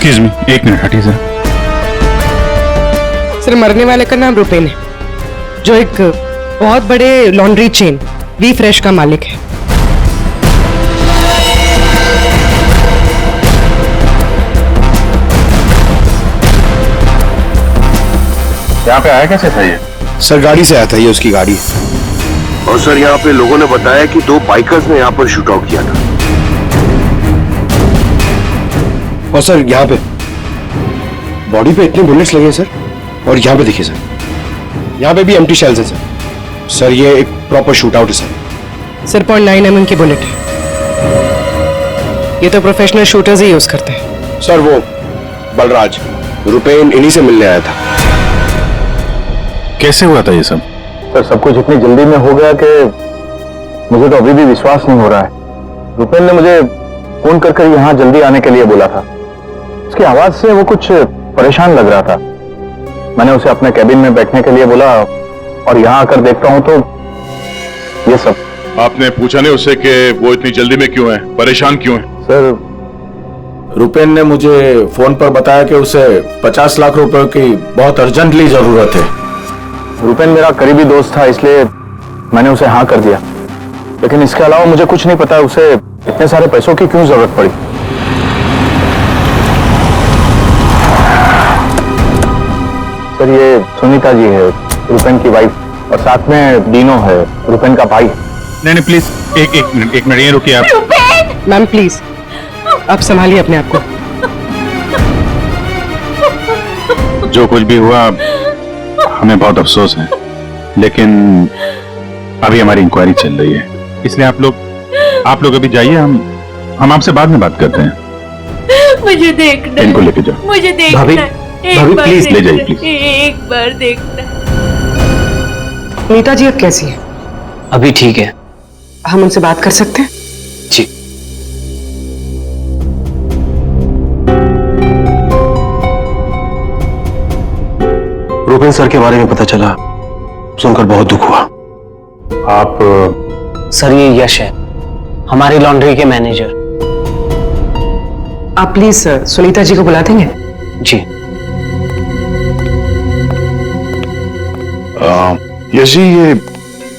Excuse me, एक minute हटिए sir. Sir, मरने वाले का नाम रुपेन है, जो एक बहुत बड़े लॉन्ड्री चेन वी फ्रेश का मालिक है। यहाँ पे आया कैसे था ये? सर गाड़ी से आया था, ये उसकी गाड़ी है। और सर यहाँ पे लोगों ने बताया कि 2 बाइकर्स ने यहाँ पर शूट आउट किया था। और सर यहाँ पे बॉडी पे इतने बुलेट्स लगे हैं सर, और यहाँ पे देखिए सर, यहाँ पे भी एम्प्टी शेल्स हैं सर। सर ये एक प्रॉपर शूट आउट है सर। सर 0.9 mm की बुलेट है। ये तो प्रोफेशनल शूटर्स ही यूज करते हैं। सर वो बलराज रुपेन इन्हीं से मिलने आया था। कैसे हुआ था ये सब? सर सब कुछ इतनी जल्दी में हो गया कि मुझे तो अभी भी विश्वास नहीं हो रहा है। रुपेन ने मुझे फोन कर यहाँ जल्दी आने के लिए बोला था। उसकी आवाज से वो कुछ परेशान लग रहा था। मैंने उसे अपने कैबिन में बैठने के लिए बोला और यहाँ आकर देखता हूँ तो ये सब। आपने पूछा नहीं उससे कि वो इतनी जल्दी में क्यों है, परेशान क्यों है? सर रुपेन ने मुझे फोन पर बताया कि उसे 50 लाख रुपए की बहुत अर्जेंटली जरूरत है। रुपेन मेरा करीबी दोस्त था, इसलिए मैंने उसे हाँ कर दिया। लेकिन इसके अलावा मुझे कुछ नहीं पता उसे इतने सारे पैसों की क्यों जरूरत पड़ी। सर ये सुनीता जी है, रुपेन की वाइफ, और साथ में डीनो है, रुपेन का भाई। नहीं प्लीज एक मिनट ये रुकिए आप। मैम प्लीज, आप संभालिए अपने आप को। जो कुछ भी हुआ हमें बहुत अफसोस है, लेकिन अभी हमारी इंक्वायरी चल रही है, इसलिए आप लोग अभी जाइए, हम आपसे बाद में बात करते हैं। मुझे देखना, इनको लेके जाओ। मुझे देखना, भाभी प्लीज ले जाइए प्लीज। एक बार देखना। नीता जी अब कैसी है? अभी ठीक है। हम उनसे बात कर सकते हैं? जी। रुपेन सर के बारे में पता चला, सुनकर बहुत दुख हुआ। आप सर ये यश है, हमारी लॉन्ड्री के मैनेजर। आप प्लीज सुनीता जी को बुला देंगे? जी। यश जी, ये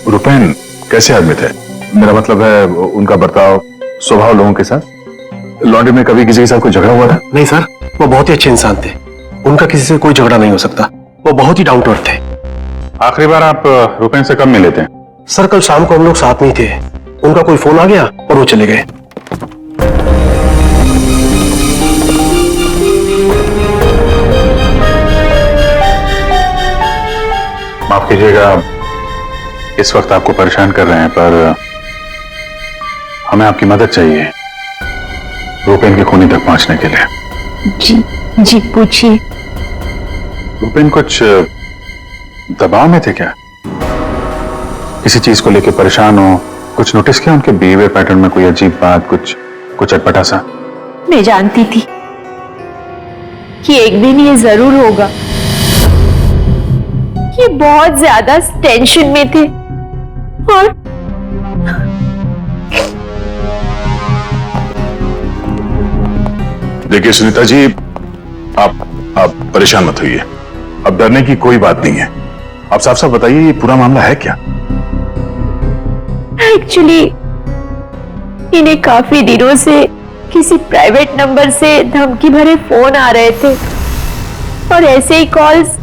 रुपेन कैसे आदमी थे? मेरा मतलब है उनका बर्ताव, स्वभाव लोगों के साथ। लॉन्ड्री में कभी किसी के साथ कोई झगड़ा हुआ था? नहीं सर, वो बहुत ही अच्छे इंसान थे, उनका किसी से कोई झगड़ा नहीं हो सकता। वो बहुत ही डाउन टू अर्थ थे। आखिरी बार आप रुपेन से कब मिले थे? सर कल शाम को हम लोग साथ में ही थे, उनका कोई फोन आ गया और वो चले गए। माफ कीजिएगा इस वक्त आपको परेशान कर रहे हैं, पर हमें आपकी मदद चाहिए रुपेन के खूनी तक पहुंचने के लिए। जी पूछिए। रुपेन कुछ दबाव में थे क्या? किसी चीज को लेकर परेशान हो? कुछ नोटिस किया उनके बिहेवियर पैटर्न में? कोई अजीब बात, कुछ अटपटा सा? मैं जानती थी कि एक दिन ये जरूर होगा। ये बहुत ज्यादा टेंशन में थे और देखिए सुनीता जी, आप परेशान मत होइए। अब डरने की कोई बात नहीं है। आप साफ साफ बताइए ये पूरा मामला है क्या? एक्चुअली इन्हें काफी दिनों से किसी प्राइवेट नंबर से धमकी भरे फोन आ रहे थे और ऐसे ही कॉल्स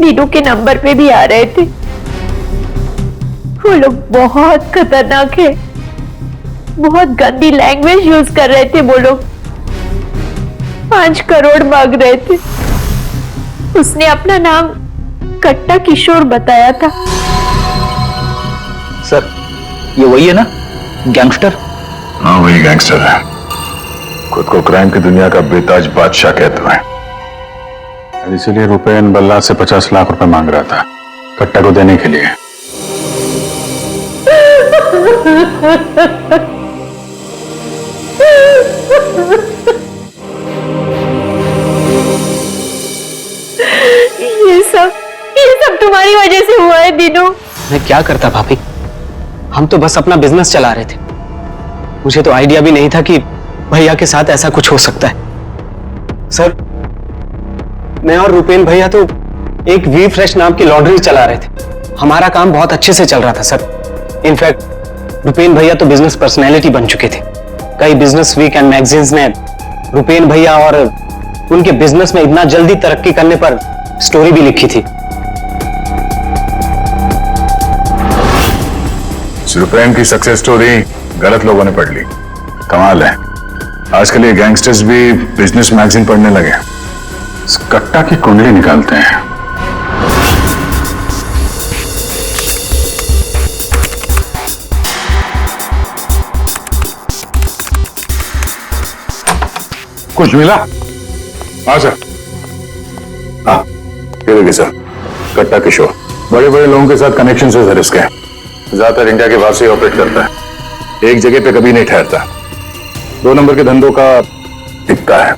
नीनू के नंबर पे भी आ रहे थे। वो लोग बहुत खतरनाक है, बहुत गंदी लैंग्वेज यूज कर रहे थे। वो लोग 5 करोड़ मांग रहे थे। उसने अपना नाम कट्टा किशोर बताया था। सर ये वही है ना, गैंगस्टर? हाँ वही गैंगस्टर है। खुद को क्राइम की दुनिया का बेताज बादशाह कहते हैं। इसीलिए रुपेन बल्ला से 50 लाख रुपए मांग रहा था कट्टा को देने के लिए। ये सब तुम्हारी वजह से हुआ है दीनू। मैं क्या करता भाभी, हम तो बस अपना बिजनेस चला रहे थे। मुझे तो आइडिया भी नहीं था कि भैया के साथ ऐसा कुछ हो सकता है। सर, मैं और रुपेन भैया तो एक वी फ्रेश नाम की लॉन्ड्री चला रहे थे। हमारा काम बहुत अच्छे से चल रहा था सर। इनफैक्ट रुपेन भैया तो बिजनेस पर्सनैलिटी बन चुके थे। कई बिजनेस वीक एंड मैगजीन्स ने रुपेन भैया और उनके बिजनेस में इतना जल्दी तरक्की करने पर स्टोरी भी लिखी थी। रुपेन की सक्सेस स्टोरी गलत लोगों ने पढ़ ली। कमाल है, आजकल ये गैंगस्टर्स भी बिजनेस मैगजीन पढ़ने लगे। इस कट्टा की कुंडली निकालते हैं। कुछ मिला? हाँ सर। हाँ, ये देखिए सर, कट्टा किशोर बड़े बड़े लोगों के साथ कनेक्शन से सर इसके। ज्यादातर इंडिया के बाहर से ऑपरेट करता है, एक जगह पे कभी नहीं ठहरता। 2 नंबर के धंधों का टिकता है।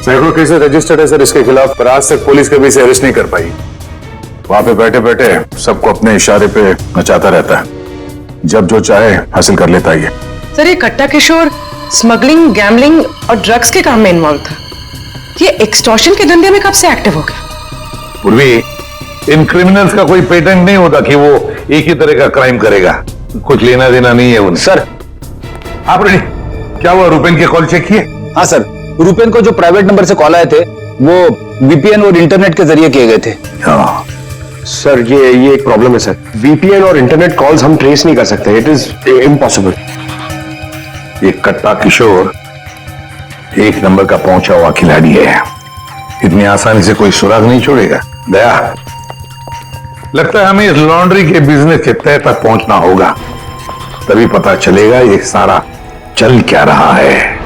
सैकड़ों केसेस रजिस्टर्ड है सर इसके खिलाफ, पर आज तक पुलिस कभी इसे अरेस्ट नहीं कर पाई। वहां पे बैठे बैठे सबको अपने इशारे पे नचाता रहता है, जब जो चाहे हासिल कर लेता है। सर, ये कट्टा किशोर स्मगलिंग, गैम्बलिंग और ड्रग्स के काम में इन्वॉल्व था। ये एक्सटॉर्शन के धंधे में कब से एक्टिव हो गया? पूर्वी, इन क्रिमिनल्स का कोई पेटेंट नहीं होता कि वो एक ही तरह का क्राइम करेगा। कुछ लेना देना नहीं है उन्हें। सर, आपने क्या हुआ, रुपेन के कॉल चेक किए? हाँ सर, रुपेन को जो प्राइवेट नंबर से कॉल आए थे वो वीपीएन और इंटरनेट के जरिए किए गए थे। हाँ सर, ये एक प्रॉब्लम है सर। वीपीएन और इंटरनेट कॉल्स हम ट्रेस नहीं कर सकते। It is impossible. ये कट्टा किशोर 1 नंबर का पहुंचा हुआ खिलाड़ी है, इतनी आसानी से कोई सुराग नहीं छोड़ेगा। दया, लगता है हमें इस लॉन्ड्री के बिजनेस के तह तक पहुंचना होगा, तभी पता चलेगा ये सारा चल क्या रहा है।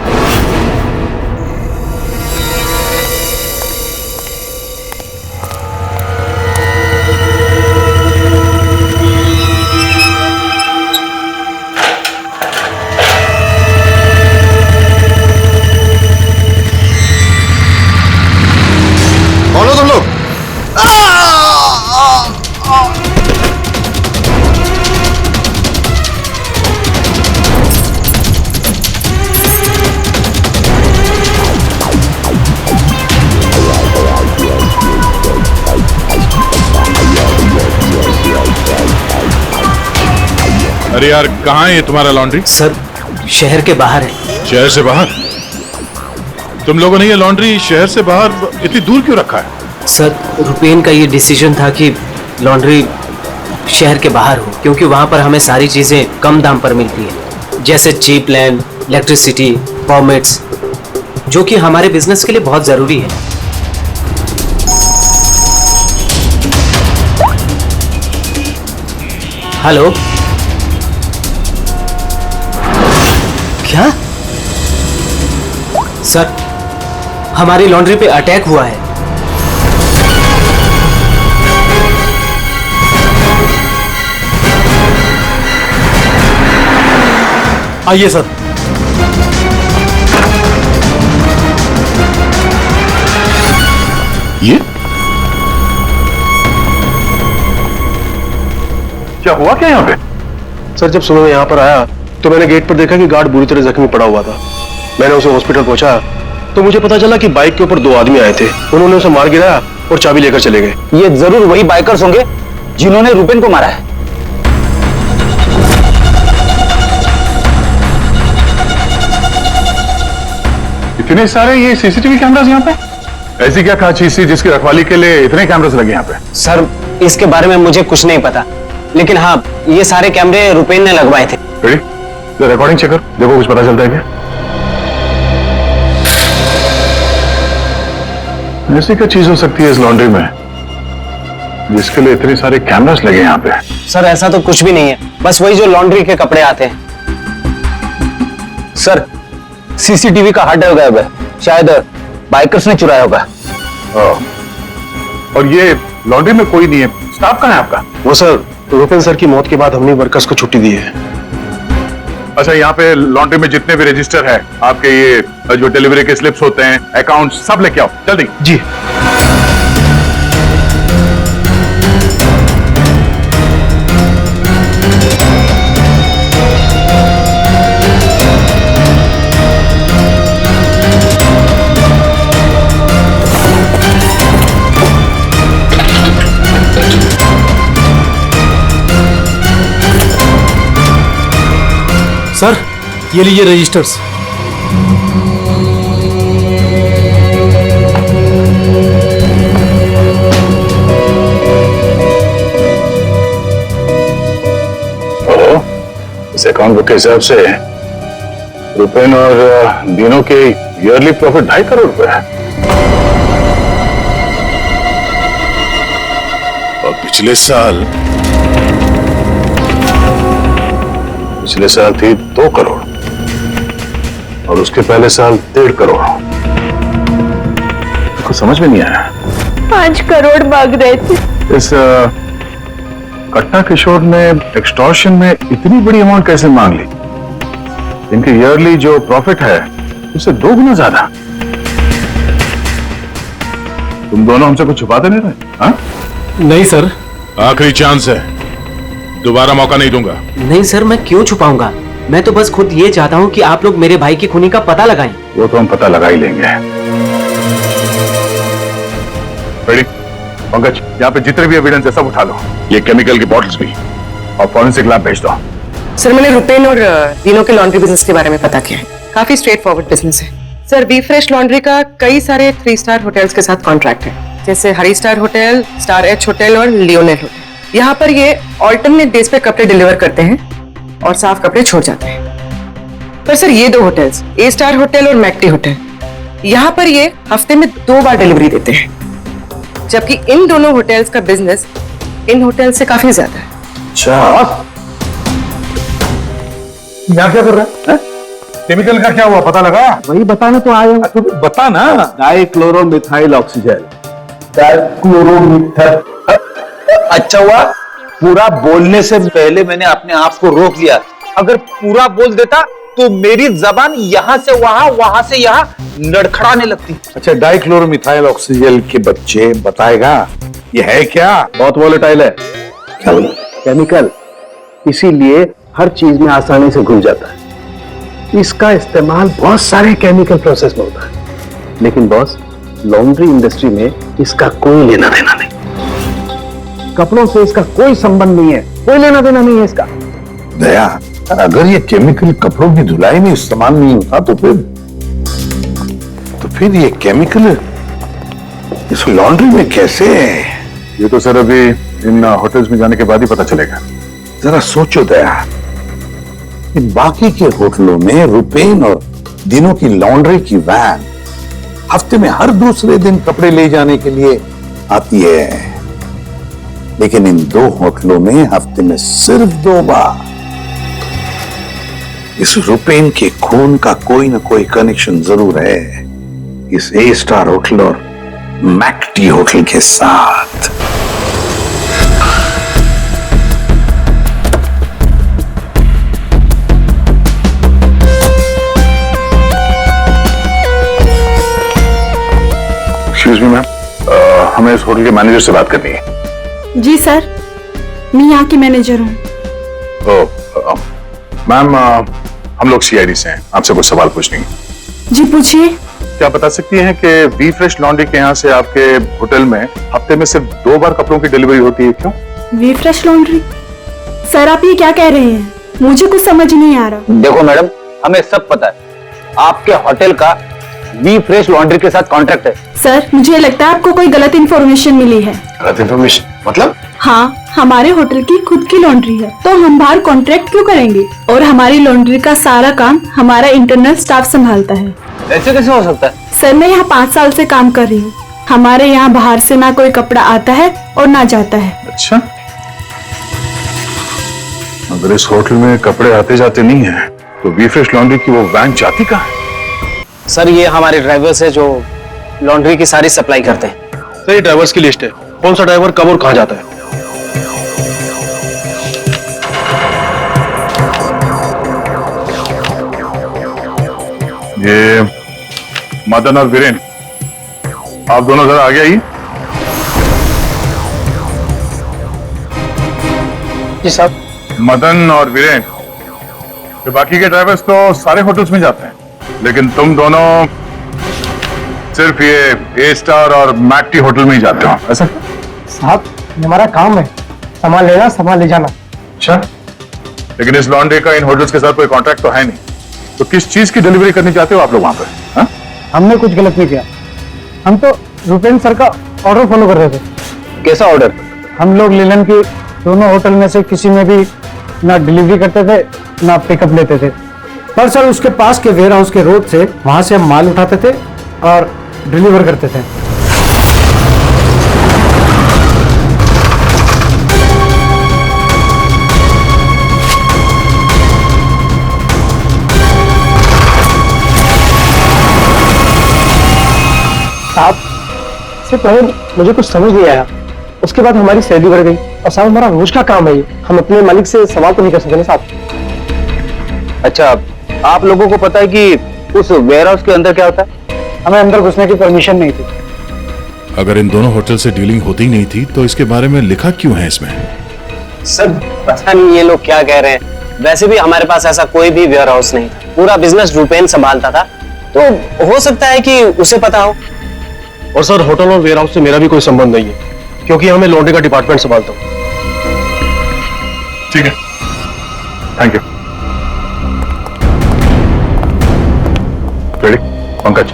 कौन हो तुम लोग? अरे यार, कहाँ है ये तुम्हारा लॉन्ड्री? सर, शहर के बाहर है। शहर से बाहर? तुम लोगों ने ये लॉन्ड्री शहर से बाहर इतनी दूर क्यों रखा है? सर, रुपेन का ये डिसीजन था कि लॉन्ड्री शहर के बाहर हो, क्योंकि वहां पर हमें सारी चीजें कम दाम पर मिलती है, जैसे चीप लैंड, इलेक्ट्रिसिटी, परमिट्स, जो कि हमारे बिजनेस के लिए बहुत जरूरी है। हेलो, क्या? सर, हमारी लॉन्ड्री पे अटैक हुआ है। आइए सर। ये क्या हुआ क्या यहाँ पे? सर, जब सुबह मैं यहाँ पर आया तो मैंने गेट पर देखा कि गार्ड बुरी तरह जख्मी पड़ा हुआ था। मैंने उसे हॉस्पिटल पहुंचाया तो मुझे पता चला कि बाइक के ऊपर 2 आदमी आए थे। उन्होंने उसे मार गिराया और चाबी लेकर चले गए। ये जरूर वही बाइकर्स होंगे जिन्होंने रुपेन को मारा है। इतने सारे ये सीसीटीवी कैमरास यहाँ पे? ऐसी क्या खास चीज थी जिसकी रखवाली के लिए इतने कैमरास लगे यहाँ पे? सर, इसके बारे में मुझे कुछ नहीं पता, लेकिन हाँ, ये सारे कैमरे रुपेन ने लगवाए थे। रिकॉर्डिंग चेक कर, देखो कुछ पता चलता है क्या? ऐसी क्या चीज हो सकती है इस लॉन्ड्री में जिसके लिए इतने सारे कैमरास लगे यहाँ पे? सर, ऐसा तो कुछ भी नहीं है, बस वही जो लॉन्ड्री के कपड़े आते हैं। सर, सीसीटीवी का हार्ड ड्राइव गायब है, शायद बाइकर्स ने चुराया होगा। और ये लॉन्ड्री में कोई नहीं है, स्टाफ कहाँ है आपका? वो सर, रुपेन सर की मौत के बाद हमने वर्कर्स को छुट्टी दी है। अच्छा, यहाँ पे लॉन्ड्री में जितने भी रजिस्टर है, आपके ये जो डिलीवरी के स्लिप्स होते हैं, अकाउंट, सब लेके आओ जल्दी। जी। सर ये लीजिए रजिस्टर्स। इस अकाउंट बुक के हिसाब से रुपेन और दिनों के ईयरली प्रॉफिट 2.5 करोड़ रुपए है। और पिछले साल थी 2 करोड़ और उसके पहले साल 1.5 करोड़। कुछ समझ में नहीं आया। 5 करोड़ मांग रहे थे। इस कट्टा किशोर ने एक्सटॉर्शन में इतनी बड़ी अमाउंट कैसे मांग ली? इनके ईयरली जो प्रॉफिट है उससे 2 गुना ज्यादा। तुम दोनों हमसे कुछ छुपाते नहीं रहे? हाँ? नहीं सर। आखिरी चांस है, दोबारा मौका नहीं दूंगा। नहीं सर, मैं क्यों छुपाऊंगा? मैं तो बस खुद ये चाहता हूँ कि आप लोग मेरे भाई की खूनी का पता लगाएं। वो तो हम पता लगा ही लेंगे। रेडी? पंकज, यहाँ पे जितने भी एविडेंस है सब उठा लो। ये केमिकल की बॉटल्स भी और फॉरेंसिक लैब भेज दो। सर मैंने रुपेन और दिनों के लॉन्ड्री बिजनेस के बारे में पता किया है। काफी स्ट्रेट फॉरवर्ड बिजनेस है सर। वी फ्रेश लॉन्ड्री का कई सारे 3 स्टार होटल्स के साथ कॉन्ट्रैक्ट है, जैसे Hari star hotel, star H hotel और लियोनेल होटल। यहाँ पर ये ऑल्टरनेट डेज पे कपड़े डिलीवर करते हैं और साफ कपड़े छोड़ जाते हैं। पर सर ये 2 होटल्स, ए स्टार होटल और मैक्टी होटल, यहाँ पर ये हफ्ते में 2 बार डिलीवरी देते हैं, जबकि इन दोनों होटल्स का बिजनेस इन होटल से काफी ज्यादा है। अच्छा, यहाँ क्या कर रहा है? केमिकल का क्या हुआ पता लगा? वही बताना तो आए हो। बता ना। डाइक्लोरोमिथाइल ऑक्सीजन। डाइक्लोरोमिथाइल। अच्छा हुआ पूरा बोलने से पहले मैंने अपने आप को रोक लिया। अगर पूरा बोल देता तो मेरी जबान यहाँ से वहां, वहां से यहाँ लड़खड़ाने लगती। अच्छा, डाइक्लोरोमिथाइल ऑक्सीजन के बच्चे बताएगा ये है क्या? बहुत वोलेटाइल है। क्या बोला? केमिकल, इसीलिए हर चीज में आसानी से घुल जाता है। इसका इस्तेमाल बहुत सारे केमिकल प्रोसेस में होता है, लेकिन बॉस लॉन्ड्री इंडस्ट्री में इसका कोई लेना देना नहीं। कपड़ों से इसका कोई संबंध नहीं है, कोई लेना देना नहीं है इसका। दया, अगर ये केमिकल कपड़ों की धुलाई में इस्तेमाल नहीं होता तो फिर ये केमिकल इस लॉन्ड्री में कैसे? ये तो सर अभी इन होटल्स में जाने के बाद ही पता चलेगा। जरा सोचो दया, इन बाकी के होटलों में रुपेन और दिनों की लॉन्ड्री की वैन हफ्ते में हर दूसरे दिन कपड़े ले जाने के लिए आती है, लेकिन इन 2 होटलों में हफ्ते में सिर्फ 2 बार। इस रुपेन के खून का कोई ना कोई कनेक्शन जरूर है इस ए स्टार होटल और मैक्टी होटल के साथ। एक्सक्यूज मी मैम, हमें इस होटल के मैनेजर से बात करनी है। जी सर, मैं यहाँ की मैनेजर हूँ। मैम, हम लोग सीआईडी से हैं, आपसे कुछ सवाल पूछने हैं। जी पूछिए। क्या बता सकती हैं कि वी फ्रेश लॉन्ड्री के यहाँ से आपके होटल में हफ्ते में सिर्फ 2 बार कपड़ों की डिलीवरी होती है, क्यों? We fresh laundry? सर आप ये क्या कह रहे हैं? मुझे कुछ समझ नहीं आ रहा। देखो मैडम, हमें सब पता है आपके होटल का वी फ्रेश लॉन्ड्री के साथ कॉन्ट्रैक्ट है। सर मुझे लगता है आपको कोई गलत इन्फॉर्मेशन मिली है। गलत इन्फॉर्मेशन मतलब? हाँ, हमारे होटल की खुद की लॉन्ड्री है, तो हम बाहर कॉन्ट्रैक्ट क्यों करेंगे? और हमारी लॉन्ड्री का सारा काम हमारा इंटरनल स्टाफ संभालता है। ऐसे कैसे हो सकता है? सर मैं यहाँ 5 साल से काम कर रही हूँ। हमारे यहाँ बाहर से ना कोई कपड़ा आता है और ना जाता है। अच्छा, अगर इस होटल में कपड़े आते जाते नहीं है तो वी फ्रेश लॉन्ड्री की वो वैन जाती कहाँ है? सर ये हमारे ड्राइवर्स है जो लॉन्ड्री की सारी सप्लाई करते हैं। सर ये ड्राइवर्स की लिस्ट है, कौन सा ड्राइवर कब और कहाँ जाता है। ये मदन और वीरेन, आप दोनों जरा आगे आइए। जी साहब। मदन और वीरेन, ये बाकी के ड्राइवर्स तो सारे होटल्स में जाते हैं, लेकिन तुम दोनों सिर्फ ये ए स्टार और मैक्टी होटल में ही जाते हो, ऐसा क्यों? साहब हमारा काम है, सामान लेना सामान ले जाना। अच्छा, लेकिन इस लॉन्ड्री का इन होटल्स के साथ कोई कॉन्ट्रैक्ट तो है नहीं, तो किस चीज की डिलीवरी करनी चाहते हो आप लोग वहां पर? हाँ? हमने कुछ गलत नहीं किया, हम तो रुपेन सर का ऑर्डर फॉलो कर रहे थे। कैसा ऑर्डर? हम लोग लिलन के दोनों होटल में से किसी में भी ना डिलीवरी करते थे ना पिकअप लेते थे, पर सर उसके पास के वेयर हाउस के रोड से वहां से हम माल उठाते थे और डिलीवर करते थे। साहब से पहले मुझे कुछ समझ नहीं आया, उसके बाद हमारी सैलरी बढ़ गई और साहब हमारा रोज का काम है ये, हम अपने मालिक से सवाल तो नहीं कर सकते ना साहब। अच्छा, आप लोगों को पता है कि उस वेयर हाउस के अंदर क्या होता है? हमें अंदर घुसने की परमिशन नहीं थी। अगर इन दोनों होटल से डीलिंग होती ही नहीं थी तो इसके बारे में लिखा क्यों है इसमें? सर पता नहीं ये लोग क्या कह रहे हैं, वैसे भी हमारे पास ऐसा कोई भी वेयर हाउस नहीं था, पूरा बिजनेस रुपेन संभालता था, तो हो सकता है कि उसे पता हो। और सर होटल और वेयर हाउस से मेरा भी कोई संबंध नहीं है, क्योंकि हमें लॉन्ड्री का डिपार्टमेंट संभालता हूँ। ठीक है, थैंक यू। रेडी? पंकज,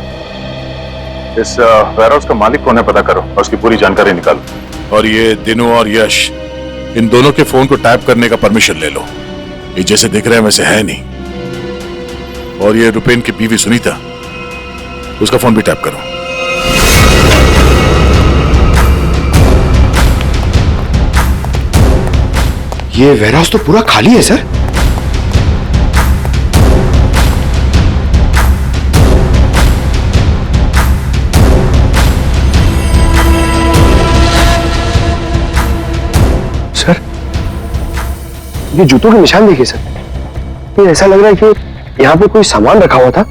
इस वेयर हाउस का मालिक कौन है पता करो और उसकी पूरी जानकारी निकालो। और ये दिनू और यश, इन दोनों के फोन को टैप करने का परमिशन ले लो, ये जैसे दिख रहे हैं वैसे है नहीं। और ये रुपेन की बीवी सुनीता, उसका फोन भी टैप करो। ये वेयर हाउस तो पूरा खाली है सर। सर ये जूतों के निशान देखिए सर, ये ऐसा लग रहा है कि यहाँ पे कोई सामान रखा हुआ था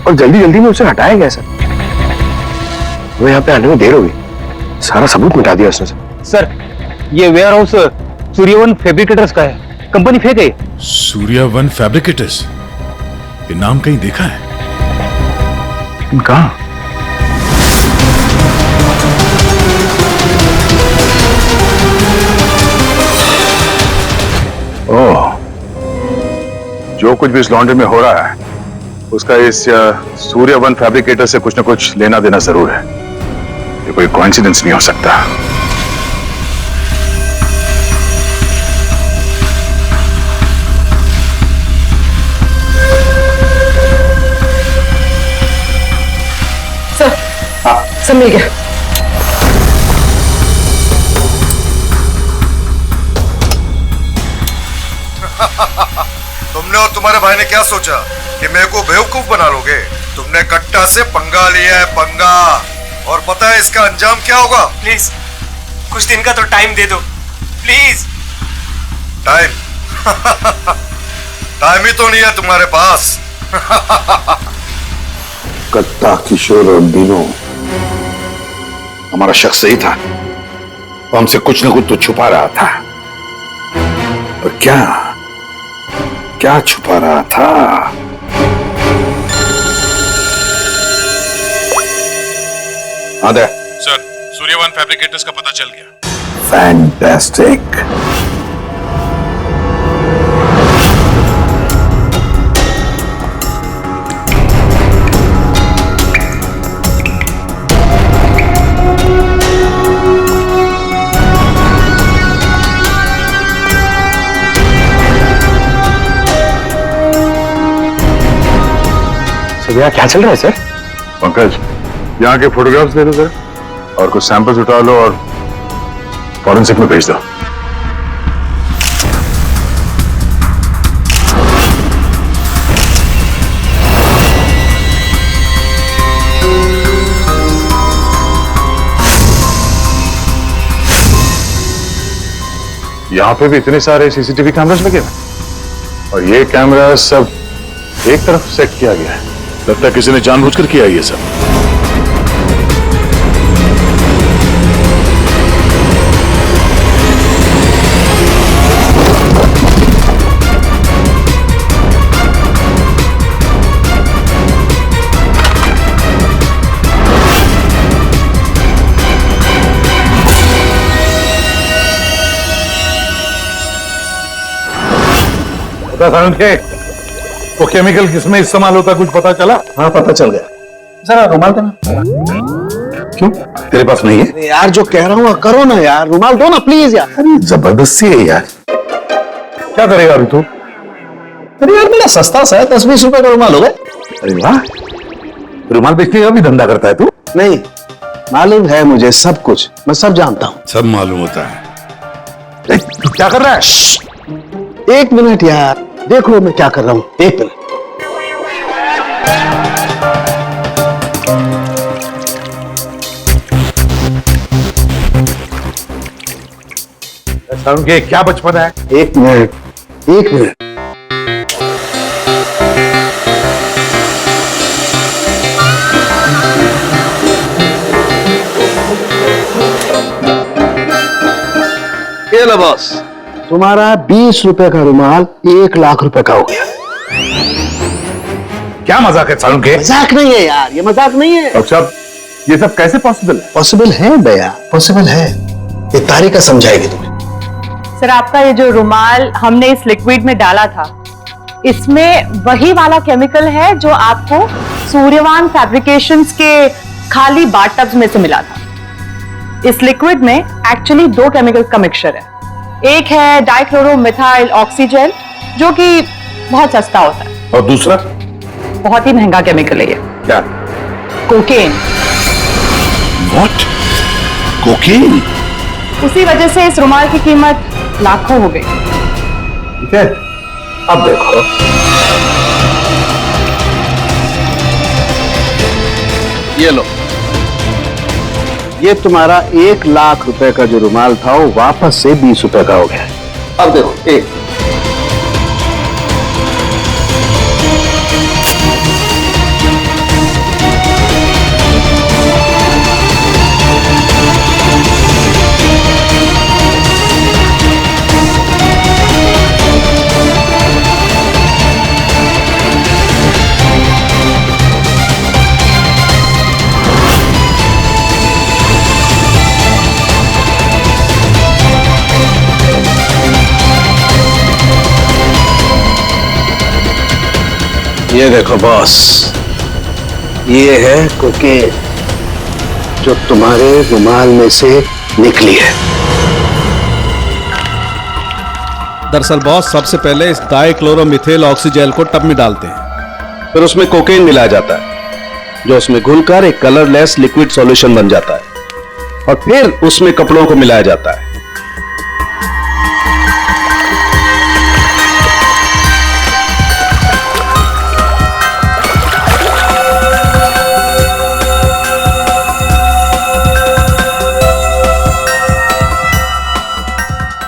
और जल्दी जल्दी में उसे हटाया गया सर। वो यहाँ पे आने में देर हो गई, सारा सबूत मिटा दिया उसने सर ये वेयर हाउस सूर्यवन फैब्रिकेटर्स का है, कंपनी फेक है। सूर्यवन फैब्रिकेटर्स, ये नाम कहीं देखा है, लेकिन कहां? ओह, जो कुछ भी इस लॉन्ड्री में हो रहा है उसका इस सूर्यवन फैब्रिकेटर से कुछ ना कुछ लेना देना जरूर है। ये कोई कोइंसिडेंस नहीं हो सकता। सब मिल गया। तुमने और तुम्हारे भाई ने क्या सोचा कि मेरे को बेवकूफ बना लोगे? तुमने कट्टा से पंगा लिया है, पंगा। और पता है इसका अंजाम क्या होगा? प्लीज कुछ दिन का तो टाइम दे दो प्लीज। टाइम? टाइम ही तो नहीं है तुम्हारे पास। कट्टा, किशोर और दिनों हमारा शख्स सही था, वो हमसे कुछ ना कुछ तो छुपा रहा था। और क्या क्या छुपा रहा था? आदे सर, सूर्यवन फैब्रिकेटर्स का पता चल गया। फैंटास्टिक। यहाँ क्या चल रहा है सर? पंकज, यहाँ के फोटोग्राफ्स दे दो सर, और कुछ सैंपल्स उठा लो और फॉरेंसिक में भेज दो। यहाँ पे भी इतने सारे सीसीटीवी कैमरास लगे हैं और ये कैमरा सब एक तरफ सेट किया गया है। लगता है किसी ने जानबूझकर किया ये सब। अच्छा सालुंखे, वो केमिकल किसमें इस्तेमाल होता कुछ पता चला? हाँ पता चल गया। जरा रुमाल देना। क्यों, तेरे पास नहीं है? यार जो कह रहा हूँ करो ना यार, रुमाल दो ना प्लीज यार। अरे जबरदस्ती है यार, क्या करेगा अभी तू? अरे यार मेरा सस्ता सा है, 10-20 रुपए का रुमाल होगा। अरे वाह, रुमाल बेचने का भी धंधा करता है तू? नहीं, मालूम है मुझे सब कुछ, मैं सब जानता हूँ। सब मालूम होता है। तू क्या कर रहा है? 1 मिनट यार, देखो मैं क्या कर रहा हूँ, 1 मिनट। सालुंखे, क्या बचपन है? 1 मिनट, 1 मिनट। ये लो बॉस, तुम्हारा 20 रुपए का रुमाल 1 लाख रुपए का हो गया। क्या मजाक है सालुंखे? मजाक नहीं है यार, ये मजाक नहीं है। डॉक्टर साहब, ये सब कैसे पॉसिबल है? पॉसिबल है भैया, पॉसिबल है। ये तारिका समझाएगी तुम्हें। सर आपका ये जो रुमाल हमने इस लिक्विड में डाला था, इसमें वही वाला केमिकल है जो आपको सूर्यवान फैब्रिकेशंस के खाली बाथटब्स में से मिला था। इस लिक्विड में एक्चुअली 2 केमिकल्स का मिक्सचर है। एक है डाइक्लोरोमिथाइल ऑक्सीजेल, जो कि बहुत सस्ता होता है, और दूसरा? बहुत ही महंगा केमिकल है ये, क्या? कोकेन। व्हाट? कोकेन? उसी वजह से इस रुमाल की कीमत लाखों हो गई। ठीक है, अब देखो। ये लो, ये तुम्हारा 1 लाख रुपए का जो रुमाल था वो वापस से 20 रुपए का हो गया। अब देखो, एक ये देखो बॉस, ये है कोकेन जो तुम्हारे रुमाल में से निकली है। दरअसल बॉस, सबसे पहले इस डाइक्लोरोमिथेल ऑक्सीजेल को टब में डालते हैं, फिर उसमें कोकेन मिलाया जाता है जो उसमें घुलकर एक कलरलेस लिक्विड सॉल्यूशन बन जाता है, और फिर उसमें कपड़ों को मिलाया जाता है।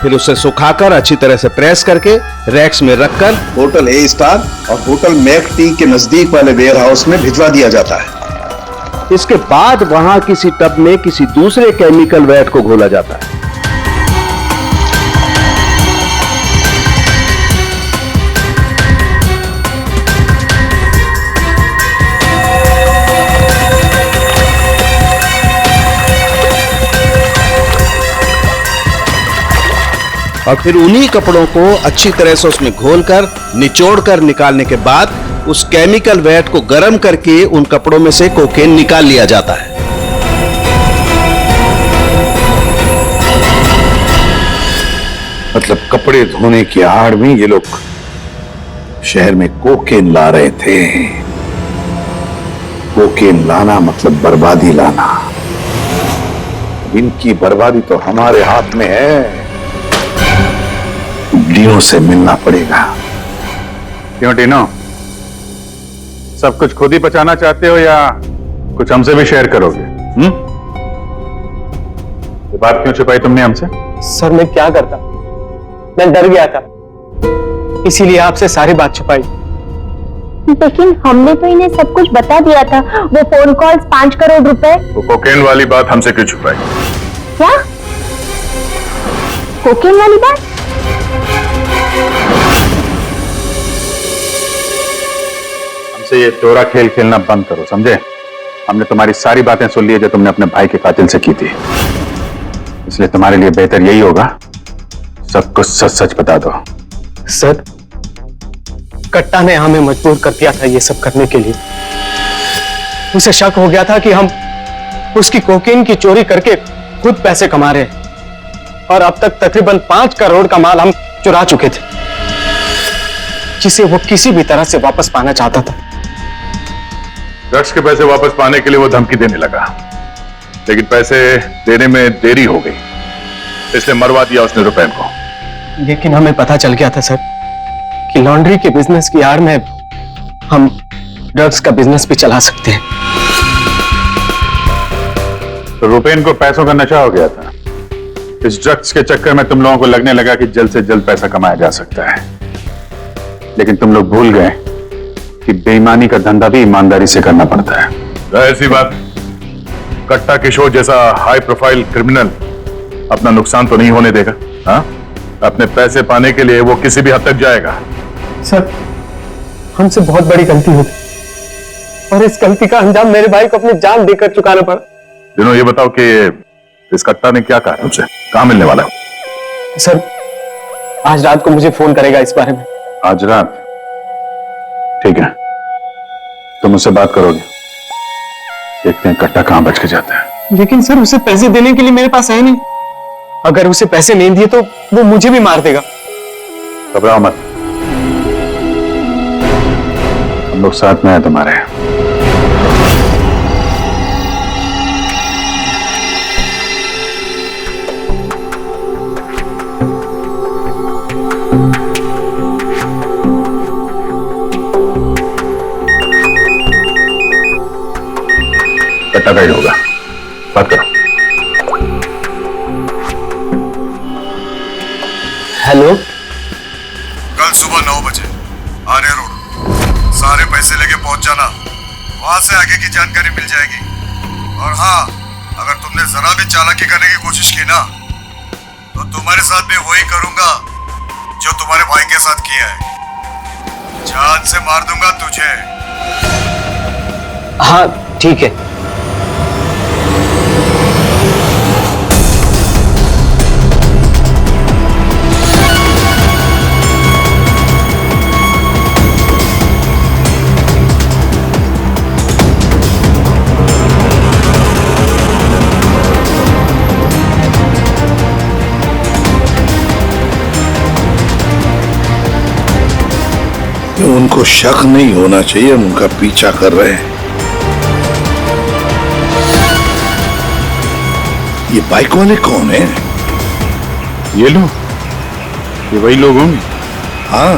फिर उसे सुखाकर अच्छी तरह से प्रेस करके रैक्स में रखकर होटल ए स्टार और होटल मैक टी के नजदीक वाले वेयर हाउस में भिजवा दिया जाता है। इसके बाद वहां किसी टब में किसी दूसरे केमिकल वैट को घोला जाता है। और फिर उन्हीं कपड़ों को अच्छी तरह से उसमें घोलकर निचोड़कर निकालने के बाद उस केमिकल वैट को गर्म करके उन कपड़ों में से कोकेन निकाल लिया जाता है। मतलब कपड़े धोने की आड़ में ये लोग शहर में कोकेन ला रहे थे। कोकेन लाना मतलब बर्बादी लाना। इनकी बर्बादी तो हमारे हाथ में है। डीनो से मिलना पड़ेगा। क्यों डीनो, सब कुछ खुद ही बचाना चाहते हो या कुछ हमसे भी शेयर करोगे? ये बात क्यों छुपाई तुमने हमसे? सर मैं क्या करता, मैं डर गया था, इसीलिए आपसे सारी बात छुपाई। लेकिन हमने तो इन्हें सब कुछ बता दिया था। वो फोन कॉल्स, 5 करोड़ रुपए। वो कोकेन वाली बात हमसे क्यों छुपाई? क्या कोकेन वाली बात? हमसे ये चोरा खेल खेलना बंद करो, समझे? हमने तुम्हारी सारी बातें सुन ली है जो तुमने अपने भाई के कातिल से की थी। इसलिए तुम्हारे लिए बेहतर यही होगा सब कुछ सच सच बता दो। सर कट्टा ने हमें मजबूर कर दिया था ये सब करने के लिए। उसे शक हो गया था कि हम उसकी कोकीन की चोरी करके खुद पैसे कमा रहे हैं और अब तक तकरीबन 5 करोड़ का माल हम चुरा चुके थे, जिसे वो किसी भी तरह से वापस पाना चाहता था। ड्रग्स के पैसे वापस पाने के लिए वो धमकी देने लगा, लेकिन पैसे देने में देरी हो गई, इसलिए मरवा दिया उसने रुपैन को। लेकिन हमें पता चल गया था सर कि लॉन्ड्री के बिजनेस की आड़ में हम ड्रग्स का बिजनेस भी चला सकते हैं। तो रुपैन को पैसों का नशा हो गया था। इस ड्रग्स के चक्कर में तुम लोगों को लगने लगा कि जल्द से जल्द पैसा कमाया जा सकता है, लेकिन तुम लोग भूल गए कि बेईमानी का धंधा भी ईमानदारी से करना पड़ता है। ऐसी बात, कट्टा किशोर जैसा हाई प्रोफाइल क्रिमिनल अपना नुकसान तो नहीं होने देगा। हाँ, अपने पैसे पाने के लिए वो किसी भी हद तक जाएगा। सर, हमसे बहुत बड़ी गलती हो गई और इस गलती का अंजाम मेरे भाई को अपनी जान देकर चुकाना पड़ा। दिनों, ये बताओ कि इस कट्टा ने क्या कहा तुमसे? कहां मिलने वाला है? सर, आज रात को मुझे फोन करेगा इस बारे में। आज रात? ठीक है, तुम उससे बात करोगे। देखते हैं कट्टा कहां बच के जाता है। लेकिन सर, उसे पैसे देने के लिए मेरे पास है नहीं। अगर उसे पैसे नहीं दिए तो वो मुझे भी मार देगा। घबराओ मत, हम लोग साथ में हैं तुम्हारे। कट्टा गाइड होगा, बात करो। हेलो, कल सुबह 9 बजे आर्य रोड, सारे पैसे लेके पहुंच जाना। वहां से आगे की जानकारी मिल जाएगी। और हाँ, अगर तुमने जरा भी चालाकी करने की कोशिश की ना, तो तुम्हारे साथ भी वही करूंगा जो तुम्हारे भाई के साथ किया है। जान से मार दूंगा तुझे। हाँ ठीक है। उनको शक नहीं होना चाहिए, उनका पीछा कर रहे हैं। ये बाइक वाले कौन है? ये लोग, ये वही लोग होंगे। हाँ,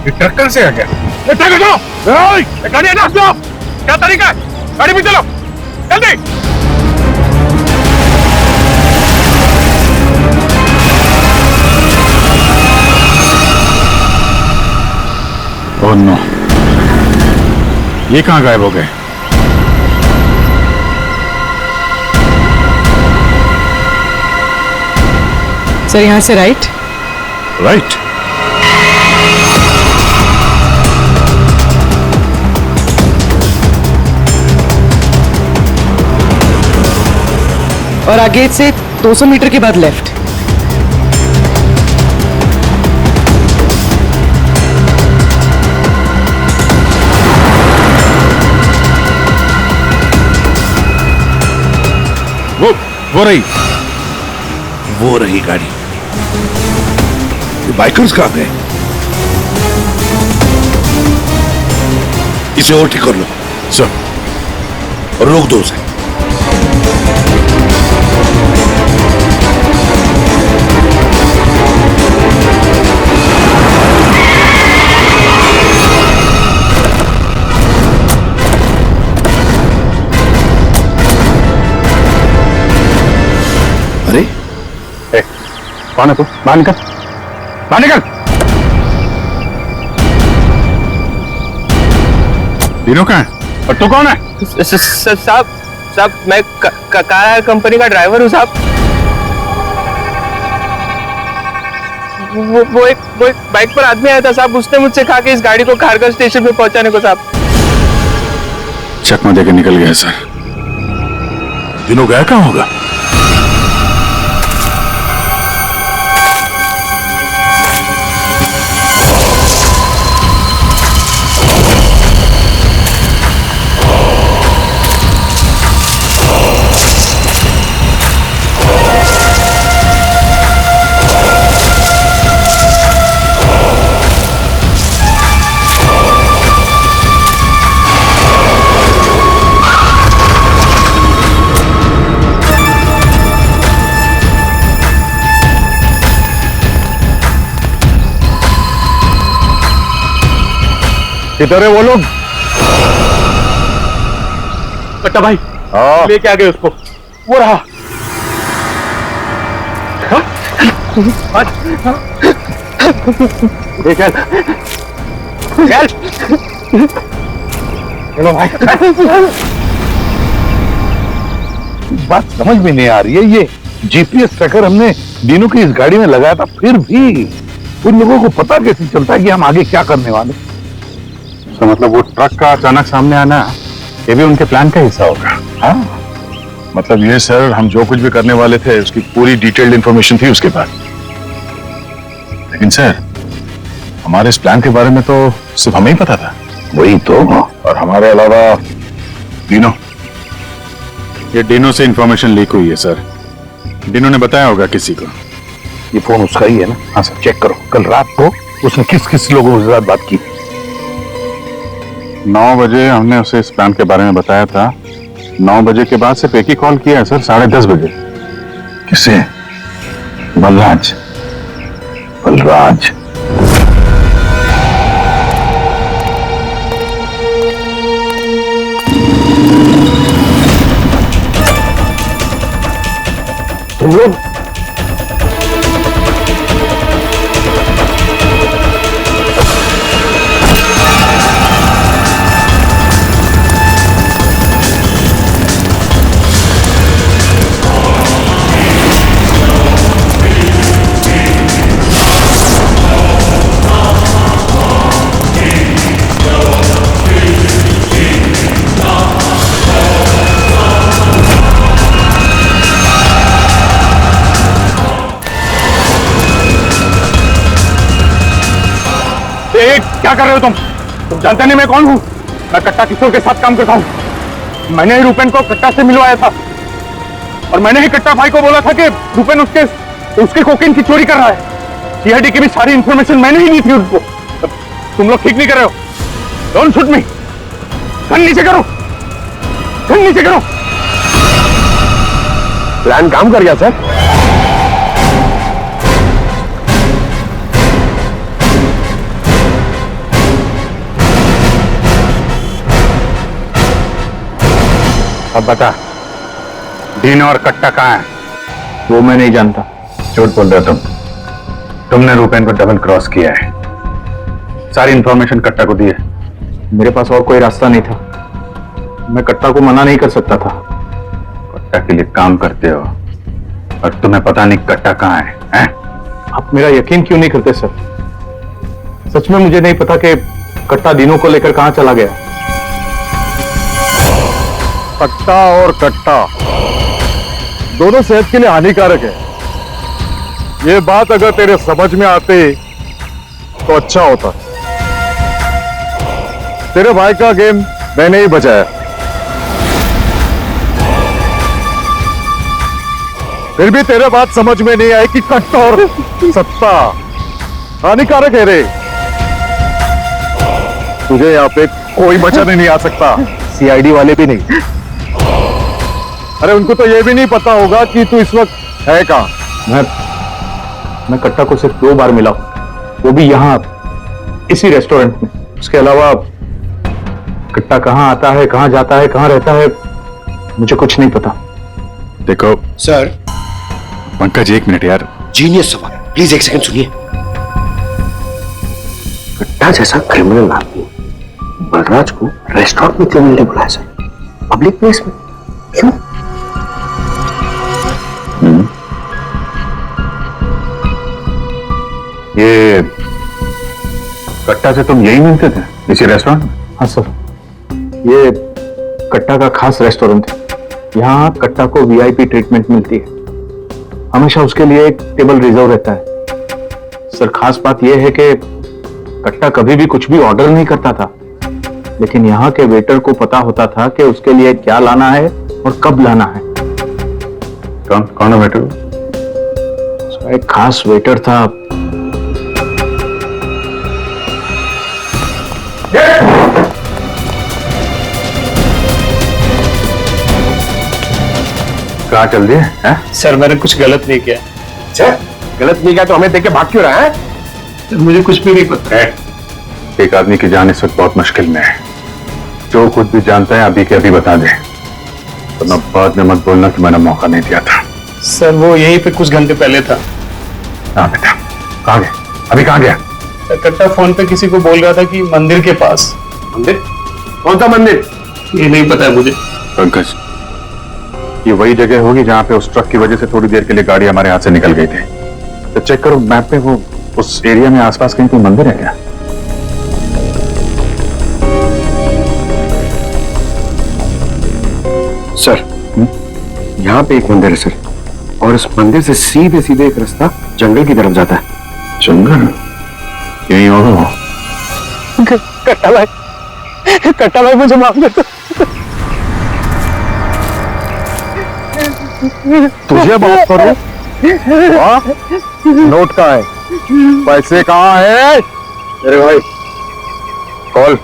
ट्रैक्टर से आ गया। ये ट्रैक्टर चलो, गाड़ी हटा दो। क्या तरीका है? गाड़ी में चलो, जल्दी। ओह नो, ये कहां गायब हो गए? सर, यहां से राइट। राइट? और आगे से 200 मीटर के बाद लेफ्ट। वो रही। वो रही गाड़ी। ये बाइकर्स कहां गए? इसे ओवरटेक कर लो सर, और रोक दो उसे। अरे कौन है तू? बाहर निकल, बाहर निकल। दिनों कहाँ है और तू कौन है? साहब मैं कार कंपनी का ड्राइवर हूँ साहब। वो एक बाइक पर आदमी आया था साहब, उसने मुझसे कहा कि इस गाड़ी को खारगर स्टेशन पे पहुंचाने को साहब। चकमा देकर निकल गया सर। दिनों गया कहाँ होगा? किधर है वो लोग? कट्टा भाई लेके आ गए उसको। वो रहा। चलो भाई। बात समझ में नहीं आ रही है, ये जीपीएस ट्रैकर हमने दिनों की इस गाड़ी में लगाया था, फिर भी उन लोगों को पता कैसे चलता है कि हम आगे क्या करने वाले? तो मतलब वो ट्रक का अचानक सामने आना ये भी उनके प्लान का हिस्सा होगा। हाँ, मतलब ये सर, हम जो कुछ भी करने वाले थे उसकी पूरी डिटेल्ड इंफॉर्मेशन थी उसके पास। लेकिन सर, हमारे इस प्लान के बारे में तो सिर्फ हमें ही पता था। वही तो, और हमारे अलावा डिनो। ये डिनो से इंफॉर्मेशन लीक हुई है सर। डिनो ने बताया होगा किसी को। ये फोन उसका ही है ना? हाँ सर, चेक करो कल रात को उसने किस किस लोगों के साथ बात की। 9 बजे हमने उसे इस प्लान के बारे में बताया था। 9 बजे के बाद सिर्फ एक ही कॉल किया है सर, 10:30 बजे। किसे? बलराज। बलराज तुम लोग क्या कर रहे हो तुम जानते नहीं मैं कौन हूँ? मैं कट्टा किशोर के साथ काम करता हूँ। मैंने ही रूपेन को कट्टा से मिलवाया था और मैंने ही कट्टा भाई को बोला था कि रूपेन उसके कोकेन की चोरी कर रहा है। सीआईडी की भी सारी इंफॉर्मेशन मैंने ही दी थी उनको। तुम लोग ठीक नहीं कर रहे हो। Don't shoot me. गन नीचे करो, गन नीचे करो। प्लान काम कर गया सर। अब बता, डिनो और कट्टा कहाँ है? वो मैं नहीं जानता। झूठ बोल रहे हो तुमने रूपेन को डबल क्रॉस किया है। सारी इंफॉर्मेशन कट्टा को दी है। मेरे पास और कोई रास्ता नहीं था, मैं कट्टा को मना नहीं कर सकता था। कट्टा के लिए काम करते हो और तुम्हें पता नहीं कट्टा कहाँ है, हैं? आप मेरा यकीन क्यों नहीं करते सर? सच में मुझे नहीं पता कि कट्टा दिनों को लेकर कहां चला गया। कट्टा और कट्टा दोनों सेहत के लिए हानिकारक है। ये बात अगर तेरे समझ में आते तो अच्छा होता। तेरे भाई का गेम मैंने ही बचाया, फिर भी तेरे बात समझ में नहीं आई कि कट्टा और सत्ता हानिकारक है रे। तुझे यहाँ पे कोई बचाने नहीं आ सकता, सीआईडी वाले भी नहीं। अरे उनको तो ये भी नहीं पता होगा कि तू इस वक्त है कहां। मैं कट्टा को सिर्फ 2 बार मिला, वो भी यहाँ इसी रेस्टोरेंट में। उसके अलावा कट्टा कहाँ आता है, कहाँ जाता है, कहाँ रहता है, मुझे कुछ नहीं पता। देखो सर। पंकज, 1 मिनट यार। जीनियस सवाल, प्लीज 1 सेकंड सुनिए। कट्टा जैसा क्रिमिनल आदमी बलराज महाराज को रेस्टोरेंट में क्यों मिलने बुलाया सर? पब्लिक प्लेस में क्यों? ये कट्टा से तुम यही मिलते थे इसी रेस्टोरेंट में? हाँ सर, ये कट्टा का खास रेस्टोरेंट है। यहाँ कट्टा को वीआईपी ट्रीटमेंट मिलती है। हमेशा उसके लिए एक टेबल रिजर्व रहता है। सर, खास बात यह है कि कट्टा कभी भी कुछ भी ऑर्डर नहीं करता था, लेकिन यहाँ के वेटर को पता होता था कि उसके लिए क्या लाना है और कब लाना है। कौन है वेटर? एक खास वेटर था। कहाँ चल दिए हैं? सर मैंने कुछ गलत नहीं किया। अच्छा, गलत नहीं किया तो हमें देख के भाग क्यों रहा है? सर मुझे कुछ भी नहीं पता है। एक आदमी की जान इस वक्त बहुत मुश्किल में है। जो खुद भी जानता है अभी के अभी बता दे, तो बाद में मत बोलना कि मैंने मौका नहीं दिया था। सर वो यहीं पे कुछ घंटे पहले था। हाँ बेटा, कहाँ गया? अभी कहाँ गया? सर कट्टा फोन पे किसी को बोल रहा था कि मंदिर के पास। मंदिर? कौन सा मंदिर? ये नहीं पता है मुझे। पंकज, ये वही जगह होगी जहाँ पे उस ट्रक की वजह से थोड़ी देर के लिए गाड़ी हमारे हाथ से निकल गई थी। तो चेक करो मैप पे, वो उस एरिया में आसपास कहीं कोई मंदिर है क्या? सर, यहाँ पे एक मंदिर है सर, और इस मंदिर से सीधे सीधे एक रास्ता जंगल की तरफ जाता है। जंगल? यही होगा। कट्टा भाई मुझे माफ कर दो। तुझे बात करो? नोट कहाँ है? पैसे कहाँ है? अरे भाई कॉल।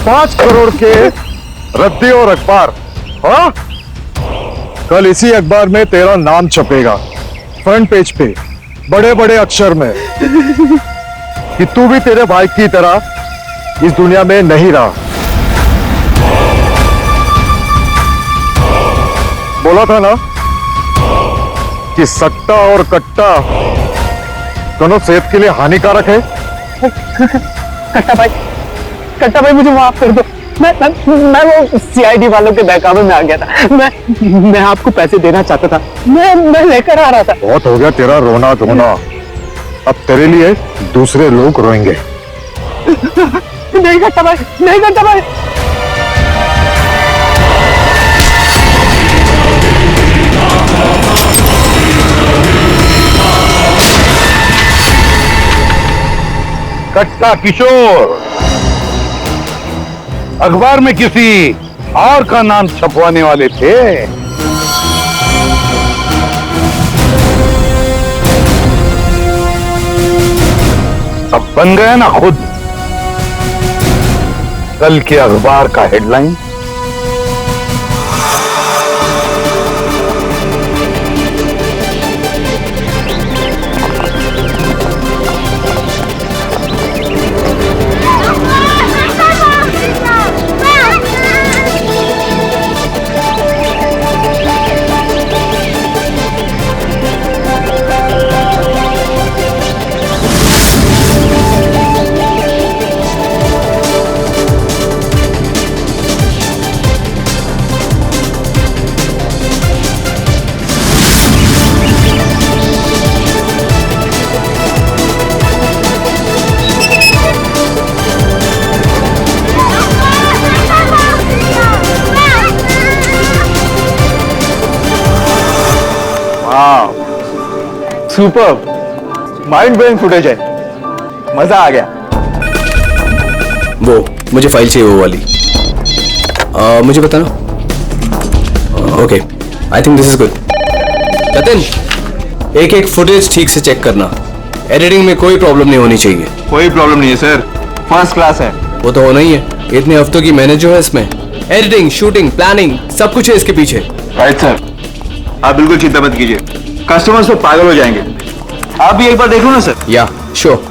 $5 करोड़ के रद्दी और अखबार। हाँ, कल इसी अखबार में तेरा नाम छपेगा फ्रंट पेज पे बड़े बड़े अक्षर में कि तू भी तेरे भाई की तरह इस दुनिया में नहीं रहा। बोला था ना कि सट्टा और कट्टा दोनों सेहत के लिए हानिकारक है। कट्टा भाई मुझे माफ कर दो। मैं वो सीआईडी वालों के बहकावे में आ गया था। मैं आपको पैसे देना चाहता था। मैं लेकर आ रहा था। बहुत हो गया तेरा रोना धोना, अब तेरे लिए दूसरे लोग रोएंगे। नहीं कट्टा भाई, नहीं कट्टा भाई। कट्टा किशोर अखबार में किसी और का नाम छपवाने वाले थे। अब बन गए ना खुद कल के अखबार का headline. Super mind blowing footage है, मजा आ गया। वो मुझे फाइल चाहिए, वो वाली। मुझे बताना। Okay, I think this is good. Jatin, एक एक फुटेज ठीक से चेक करना, एडिटिंग में कोई प्रॉब्लम नहीं होनी चाहिए। कोई प्रॉब्लम नहीं है सर, फर्स्ट क्लास है। वो तो होना ही है, इतने हफ्तों की मेहनत जो है इसमें, एडिटिंग, शूटिंग, प्लानिंग, सब कुछ है इसके पीछे। राइट सर, आप बिल्कुल चिंता मत कीजिए, कस्टमर्स तो पागल हो जाएंगे। आप भी एक बार देख लो ना सर। या श्योर।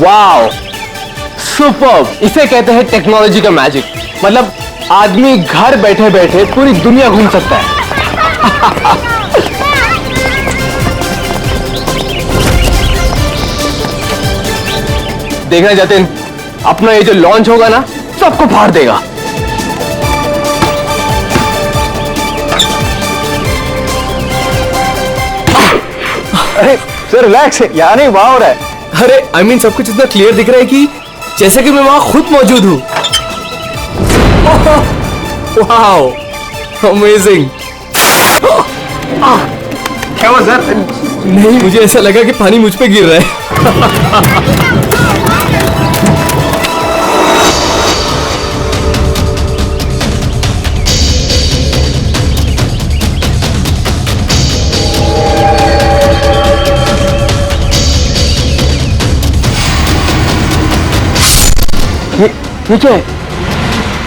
Wow, superb! इसे कहते हैं टेक्नोलॉजी का मैजिक। मतलब आदमी घर बैठे बैठे पूरी दुनिया घूम सकता है। देखना जतिन, अपना ये जो लॉन्च होगा ना, सबको फाड़ देगा। अरे सर रिलैक्स, यहाँ नहीं वहां हो रहा है। अरे आई मीन सब कुछ इतना क्लियर दिख रहा है कि जैसे कि मैं वहां खुद मौजूद हूं। Wow, amazing. क्या हुआ सर? नहीं, मुझे ऐसा लगा कि पानी मुझ पे गिर रहा है। ये क्या है?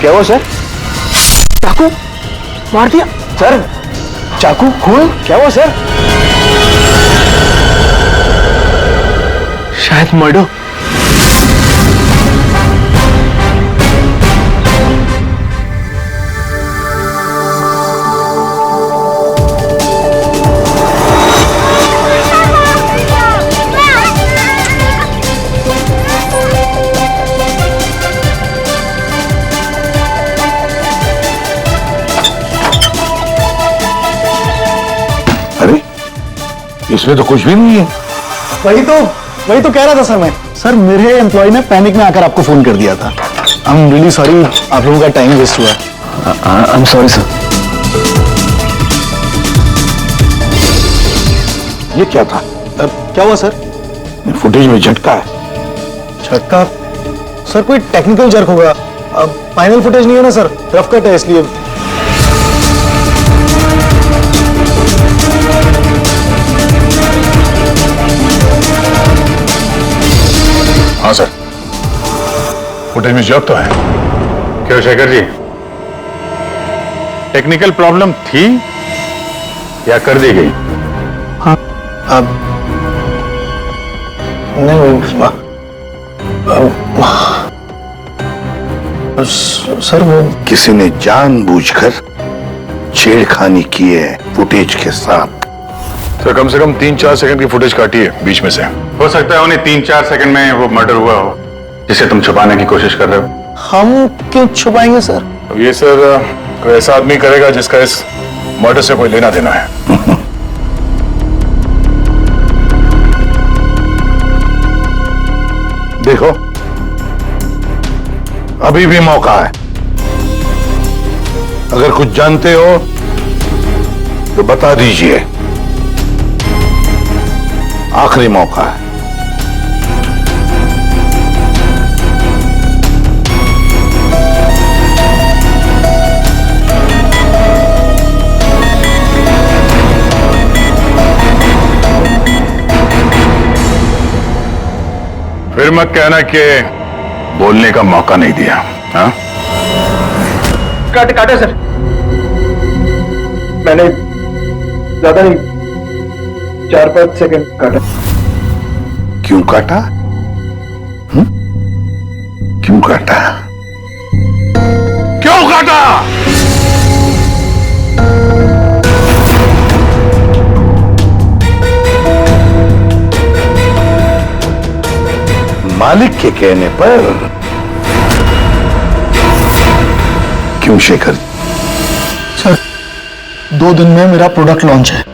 क्या हुआ सर? चाकू मार दिया सर, चाकू खून, क्या हुआ सर? शायद मर्डर। अरे इसमें तो कुछ भी नहीं है। वही तो कह रहा था सर मैं। सर मेरे एम्प्लॉय ने पैनिक में आकर आपको फोन कर दिया था। आई एम रियली सॉरी, आप लोगों का टाइम वेस्ट हुआ। I am sorry sir. ये क्या था? क्या हुआ सर? फुटेज में झटका है। झटका? सर कोई टेक्निकल जर्क होगा। फाइनल फुटेज नहीं है ना सर, रफ कट है इसलिए। हाँ सर, फुटेज में जर्क तो है। क्यों शेखर जी, टेक्निकल प्रॉब्लम थी या कर दी गई? हाँ अब नहीं सर, वो किसी ने जानबूझकर छेड़खानी की है फुटेज के साथ। सर कम से कम 3-4 सेकंड की फुटेज काटी है बीच में से। हो सकता है उन्हें 3-4 सेकंड में वो मर्डर हुआ हो जिसे तुम छुपाने की कोशिश कर रहे हो। हम क्यों छुपाएंगे सर? अब ये सर कोई ऐसा आदमी करेगा जिसका इस मर्डर से कोई लेना देना है। देखो अभी भी मौका है, अगर कुछ जानते हो तो बता दीजिए, आखिरी मौका है। फिर मत कहना कि बोलने का मौका नहीं दिया। हाँ काटे सर, मैंने ज्यादा नहीं 4-5 सेकंड काटा। क्यों काटा? क्यों काटा? क्यों काटा? मालिक के कहने पर। क्यों शेखर? सर 2 दिन में मेरा प्रोडक्ट लॉन्च है,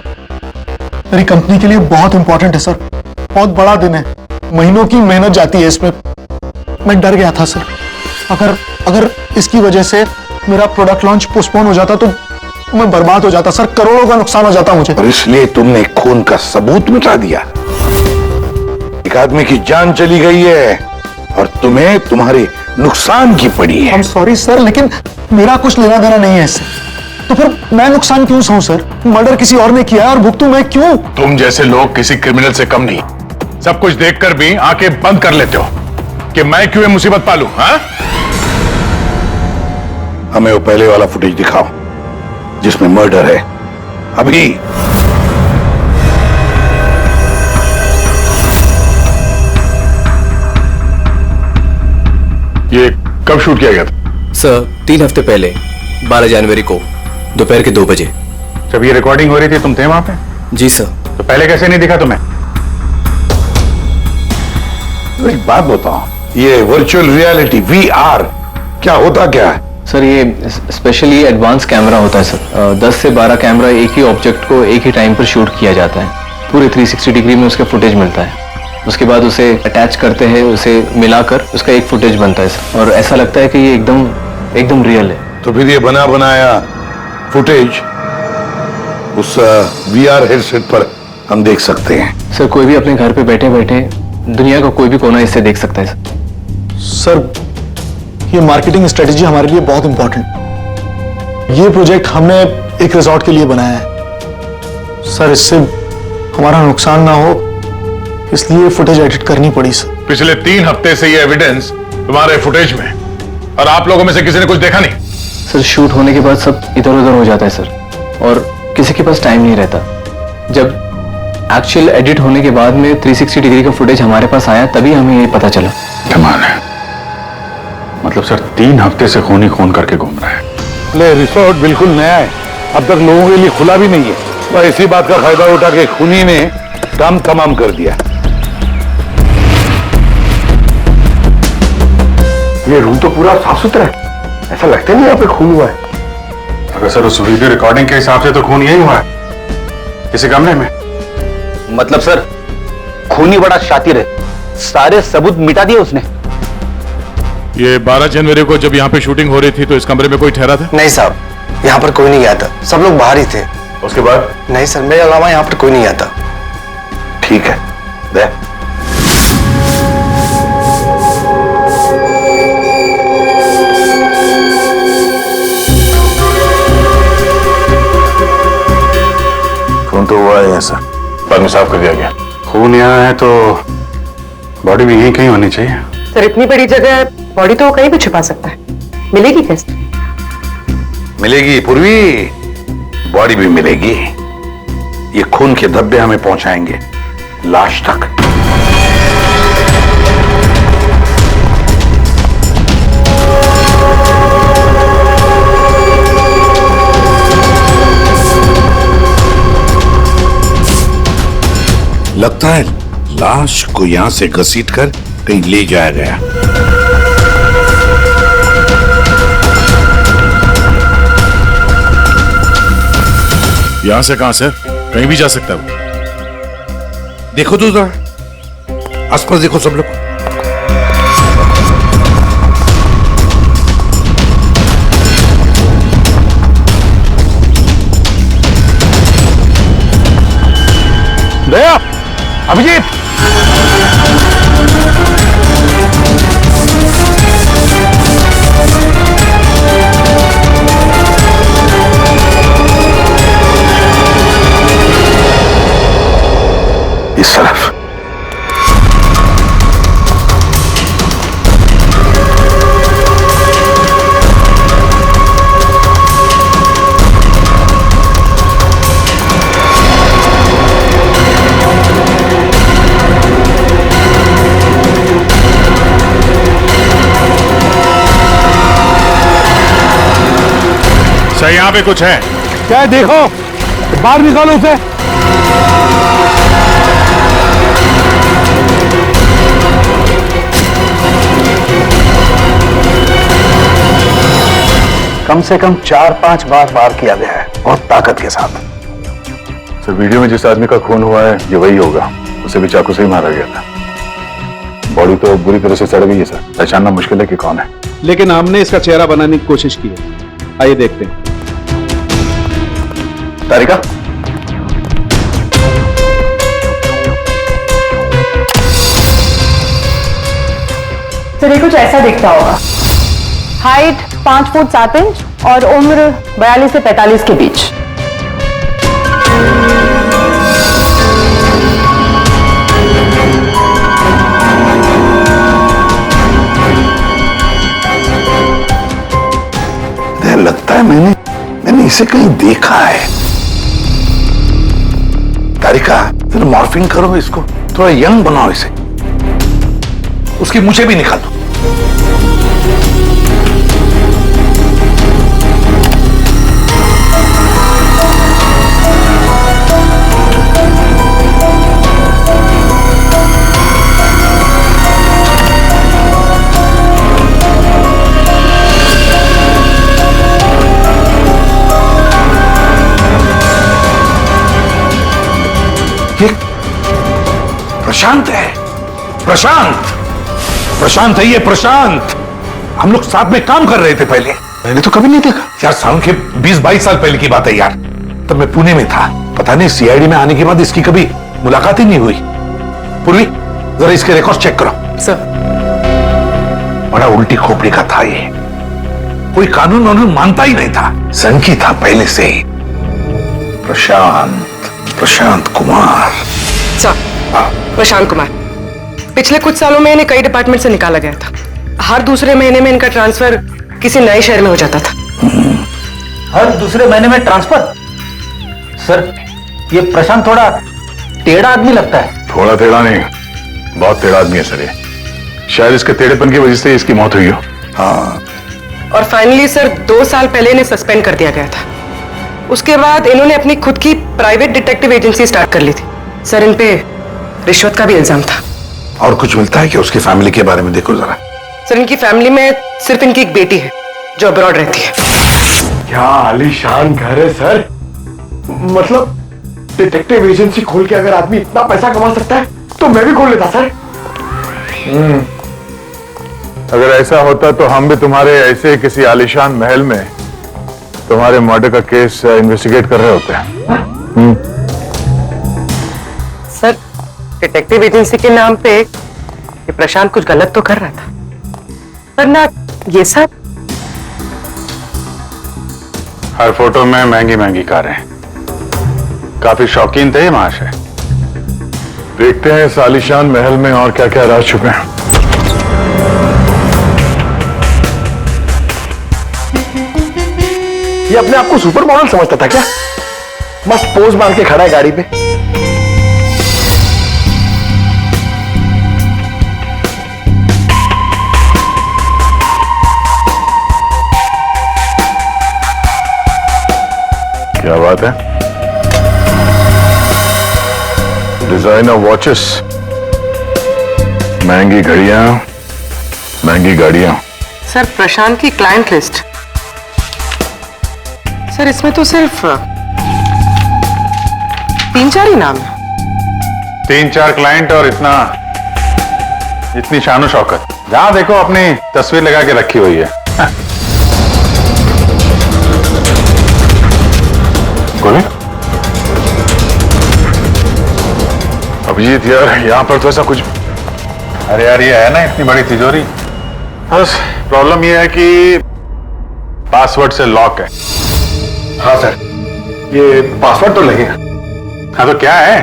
मेरी कंपनी के लिए बहुत इंपॉर्टेंट है सर, बहुत बड़ा दिन है, महीनों की मेहनत जाती है इसमें। मैं डर गया था सर, अगर इसकी वजह से मेरा प्रोडक्ट लॉन्च पोस्टपोन हो जाता तो मैं बर्बाद हो जाता सर, करोड़ों का नुकसान हो जाता मुझे। और इसलिए तुमने खून का सबूत मिटा दिया। एक आदमी की जान चली गई है और तुम्हें तुम्हारे नुकसान की पड़ी है। सॉरी सर, लेकिन मेरा कुछ लेना देना नहीं है इससे। तो फिर मैं नुकसान क्यों सहूं सर? मर्डर किसी और ने किया है और भुगतूं मैं क्यों? तुम जैसे लोग किसी क्रिमिनल से कम नहीं। सब कुछ देखकर भी आंखें बंद कर लेते हो कि मैं क्यों ये मुसीबत पालूं। हाँ, हमें वो पहले वाला फुटेज दिखाओ जिसमें मर्डर है। अभी ये कब शूट किया गया था? सर 3 हफ्ते पहले 12 जनवरी को दोपहर के 2 बजे। जब ये रिकॉर्डिंग हो रही थी तुम थे वहां पे? जी सर। तो पहले कैसे नहीं दिखा तुम्हें? एक बात बताओ, ये वर्चुअल रियलिटी VR क्या होता क्या है? सर ये स्पेशली एडवांस कैमरा होता है सर। 10 से 12 कैमरा एक ही ऑब्जेक्ट को एक ही टाइम पर शूट किया जाता है। पूरे 360 डिग्री में उसका फुटेज मिलता है। उसके बाद उसे अटैच करते हैं, उसे मिलाकर उसका एक फुटेज बनता है सर। और ऐसा लगता है कि ये एकदम रियल है। तो फिर ये बना बनाया फुटेज उस VR हेडसेट पर हम देख सकते हैं। सर कोई भी अपने घर पे बैठे बैठे दुनिया का कोई भी कोना इससे देख सकता है सर, ये मार्केटिंग स्ट्रेटेजी हमारे लिए बहुत इंपॉर्टेंट। ये प्रोजेक्ट हमने एक रिजॉर्ट के लिए बनाया है सर। इससे हमारा नुकसान ना हो इसलिए फुटेज एडिट करनी पड़ी सर। पिछले 3 हफ्ते से ये एविडेंस तुम्हारे फुटेज में, और आप लोगों में से किसी ने कुछ देखा नहीं? सर शूट होने के बाद सब इधर उधर हो जाता है सर, और किसी के पास टाइम नहीं रहता। जब एक्चुअल एडिट होने के बाद में 360 डिग्री का फुटेज हमारे पास आया तभी हमें ये पता चला। कमाल है। मतलब सर 3 हफ्ते से खून ही खून करके घूम रहा है। ले, रिसोर्ट बिल्कुल नया है, अब तक लोगों के लिए खुला भी नहीं है। और इसी बात का फायदा उठा के खूनी ने काम तमाम कर दिया। ये रूम तो पूरा साफ सुथरा है, ऐसा लगता नहीं यहाँ पे खून हुआ है। अगर सर उस वीडियो रिकॉर्डिंग के हिसाब से तो खून यही हुआ है, किसी कमरे में। मतलब सर खूनी बड़ा शातिर है, सारे सबूत मिटा दिए उसने। ये 12 जनवरी को जब यहाँ पे शूटिंग हो रही थी तो इस कमरे में कोई ठहरा था? नहीं साहब, यहाँ पर कोई नहीं गया था, सब लोग बाहर ही थे। उसके बाद? नहीं सर, मेरे अलावा यहाँ पर कोई नहीं गया था। ठीक है, दे। खून तो हुआ है ऐसा, बाद में साफ कर दिया गया। खून यहाँ है तो बॉडी भी यहीं कहीं होनी चाहिए। सर इतनी बड़ी जगह बॉडी तो कहीं भी छुपा सकता है, मिलेगी कैसे? मिलेगी पूर्वी, बॉडी भी मिलेगी। ये खून के धब्बे हमें पहुंचाएंगे लाश तक। लगता है लाश को यहां से घसीटकर कहीं ले जाया गया। यहां से कहां सर? कहीं भी जा सकता है। देखो तो जरा आसपास देखो सब लोग। दया, अभिजीत, इस तरफ। सर यहाँ पे कुछ है क्या है? देखो, बाहर निकालो उसे। कम से कम 4-5 बार वार किया गया है, बहुत ताकत के साथ। सर वीडियो में जिस आदमी का खून हुआ है ये वही होगा, उसे भी चाकू से ही मारा गया था। बॉडी तो बुरी तरह से सड़ गई है सर, पहचानना मुश्किल है कि कौन है। लेकिन हमने इसका चेहरा बनाने की कोशिश की है, आइए देखते हैं। तारिका, सर ये कुछ ऐसा दिखता होगा। हाइट 5 फुट 7 इंच और उम्र 42 से 45 के बीच। लगता है मैंने इसे कहीं देखा है। तारिका, फिर मॉर्फिंग करो इसको, थोड़ा यंग बनाओ इसे, उसकी मुझे भी निकाल दो। प्रशांत है, प्रशांत है ये, प्रशांत। हम लोग साथ में काम कर रहे थे पहले। मैंने तो कभी नहीं देखा यार, साल के 20-22 साल पहले की बात है यार। तब मैं पुणे में था, पता नहीं सीआईडी में आने के बाद इसकी कभी मुलाकात ही नहीं हुई। पूर्वी, जरा इसके रिकॉर्ड चेक करो। सर। बड़ा उल्टी खोपड़ी का था ये, कोई कानून वानून मानता ही नहीं था, संकी था पहले से ही। प्रशांत कुमार। सर, प्रशांत कुमार पिछले कुछ सालों में इन्हें कई डिपार्टमेंट से निकाला गया था। हर दूसरे महीने में इनका ट्रांसफर किसी नए शहर में हो जाता था। हर दूसरे महीने में ट्रांसफर? सर, ये प्रशांत थोड़ा टेढ़ा आदमी लगता है। थोड़ा टेढ़ा नहीं, बहुत टेढ़ा आदमी है सर ये। शायद इसके टेढ़ेपन की वजह से इसकी मौत हुई हो। हाँ। और फाइनली सर 2 साल पहले इन्हें सस्पेंड कर दिया गया था। उसके बाद इन्होंने अपनी खुद की प्राइवेट डिटेक्टिव एजेंसी स्टार्ट कर ली थी। सर, इन पे रिश्वत का भी इल्जाम था। और कुछ मिलता है कि उसकी फैमिली के बारे में देखो जरा। सर, इनकी फैमिली में सिर्फ इनकी एक बेटी है जो अब्रॉड रहती है। क्या आलीशान घर है सर। मतलब डिटेक्टिव एजेंसी खोल के अगर आदमी इतना पैसा कमा सकता है तो मैं भी खोल लेता सर। अगर ऐसा होता तो हम भी तुम्हारे ऐसे किसी आलीशान महल में तुम्हारे मर्डर का केस इन्वेस्टिगेट कर रहे होते हैं। सर, डिटेक्टिव एजेंसी के नाम पे ये प्रशांत कुछ गलत तो कर रहा था, पर ना ये सब। हर फोटो में महंगी महंगी कारें, काफी शौकीन थे ये महाशय। देखते हैं इस आलीशान महल में और क्या क्या राज छुपे हैं। ये अपने आप को सुपर मॉडल समझता था क्या? मस्त पोज मार के खड़ा है गाड़ी पे। क्या बात है? डिजाइनर वॉचेस, महंगी घड़ियां, महंगी गाड़ियां। सर, प्रशांत की क्लाइंट लिस्ट। सर, इसमें तो सिर्फ 3-4 ही नाम है। 3-4 क्लाइंट और इतनी शानो शौकत। जहां देखो अपनी तस्वीर लगा के रखी हुई है। कोई? अभिजीत यार, यहां पर तो ऐसा कुछ। अरे यार, ये है ना इतनी बड़ी तिजोरी, बस प्रॉब्लम ये है कि पासवर्ड से लॉक है। हाँ सर, ये पासवर्ड तो लगेगा। हाँ तो क्या है?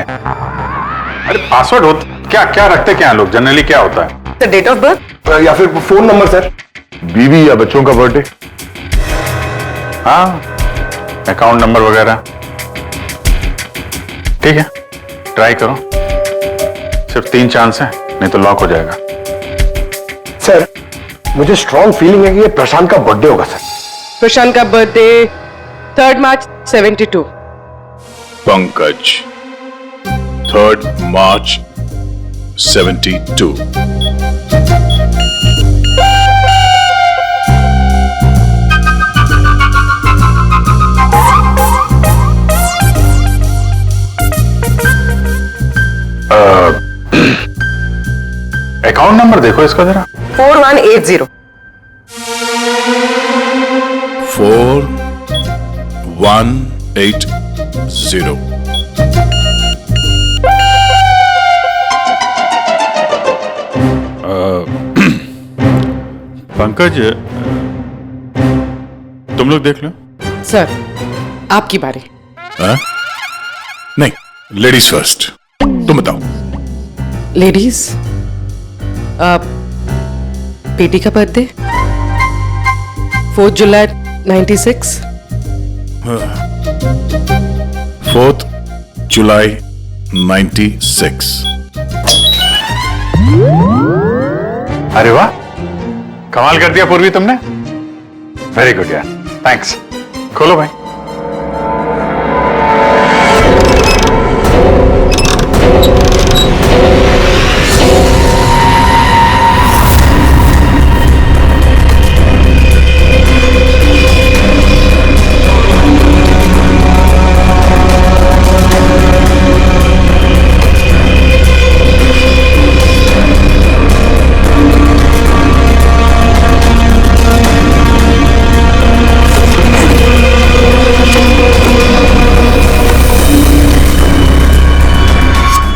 अरे पासवर्ड हो क्या क्या रखते क्या लोग जनरली, क्या होता है? सर, डेट ऑफ बर्थ या फिर फोन नंबर सर। बीवी या बच्चों का बर्थडे। हाँ, अकाउंट नंबर वगैरह। ठीक है, ट्राई करो। सिर्फ 3 चांस है, नहीं तो लॉक हो जाएगा। सर, मुझे स्ट्रॉन्ग फीलिंग है कि ये प्रशांत का बर्थडे होगा सर। प्रशांत का बर्थडे 3 मार्च 72। पंकज 3 मार्च 72। अकाउंट नंबर देखो इसका जरा। 4180। 4180। पंकज, तुम लोग देख लो। सर, आपकी बारी। हाँ? नहीं, लेडीज फर्स्ट। तुम बताओ। लेडीज, बेटी का बर्थडे 4 जुलाई 96। 4 जुलाई 96। अरे वाह, कमाल कर दिया पूर्वी तुमने। वेरी गुड यार, थैंक्स। खोलो भाई।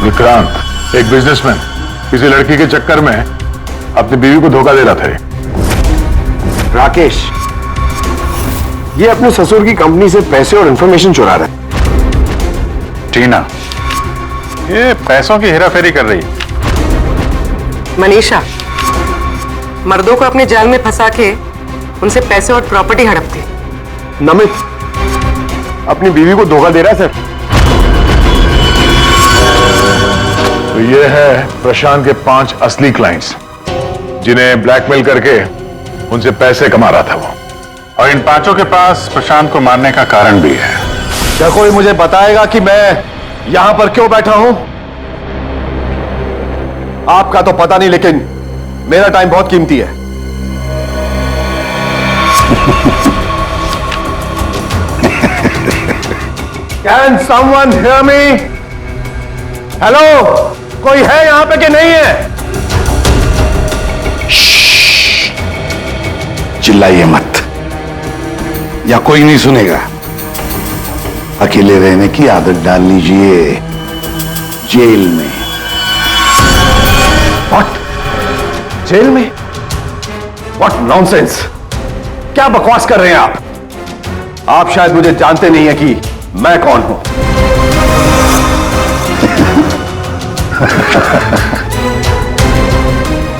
विक्रांत, एक बिजनेसमैन किसी लड़की के चक्कर में अपनी बीवी को धोखा दे रहा था। राकेश, ये अपने ससुर की कंपनी से पैसे और इंफॉर्मेशन चुरा रहा है। टीना, ये पैसों की हेराफेरी कर रही है। मनीषा, मर्दों को अपने जाल में फंसा के उनसे पैसे और प्रॉपर्टी हड़पती। नमित अपनी बीवी को धोखा दे रहा है सर। तो ये है प्रशांत के 5 असली क्लाइंट्स, जिन्हें ब्लैकमेल करके उनसे पैसे कमा रहा था वो। और इन 5 के पास प्रशांत को मारने का कारण भी है। क्या कोई मुझे बताएगा कि मैं यहां पर क्यों बैठा हूं? आपका तो पता नहीं, लेकिन मेरा टाइम बहुत कीमती है। Can someone hear me? Hello, कोई है यहां पे कि नहीं है? चिल्लाइए मत, या कोई नहीं सुनेगा। अकेले रहने की आदत डाल लीजिए जेल में। What? जेल में? What nonsense? क्या बकवास कर रहे हैं आप? आप शायद मुझे जानते नहीं है कि मैं कौन हूं।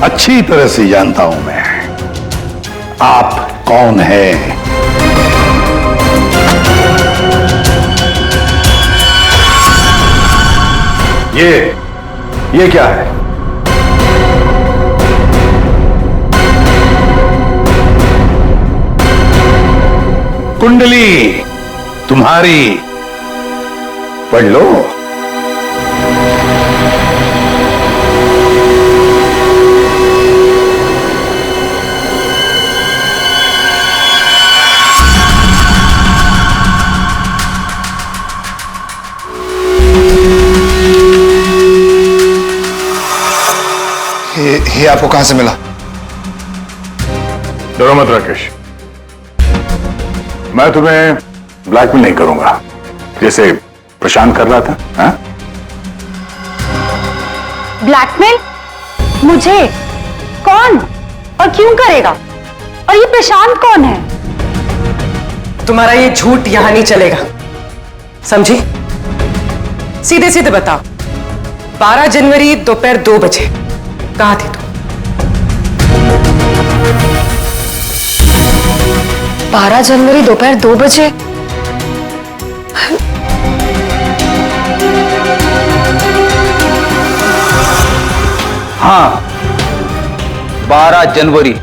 अच्छी तरह से जानता हूं मैं आप कौन है। ये क्या है? कुंडली तुम्हारी, पढ़ लो। ये आपको कहां से मिला? डरो मत राकेश, मैं तुम्हें ब्लैकमेल नहीं करूंगा जैसे प्रशांत कर रहा था। हाँ? ब्लैकमेल? मुझे? कौन और क्यों करेगा? और ये प्रशांत कौन है? तुम्हारा ये झूठ यहां नहीं चलेगा, समझी? सीधे सीधे बताओ, 12 जनवरी दोपहर 2 बजे कहां थे तुम? 12 जनवरी दोपहर 2 बजे? हाँ, 12 जनवरी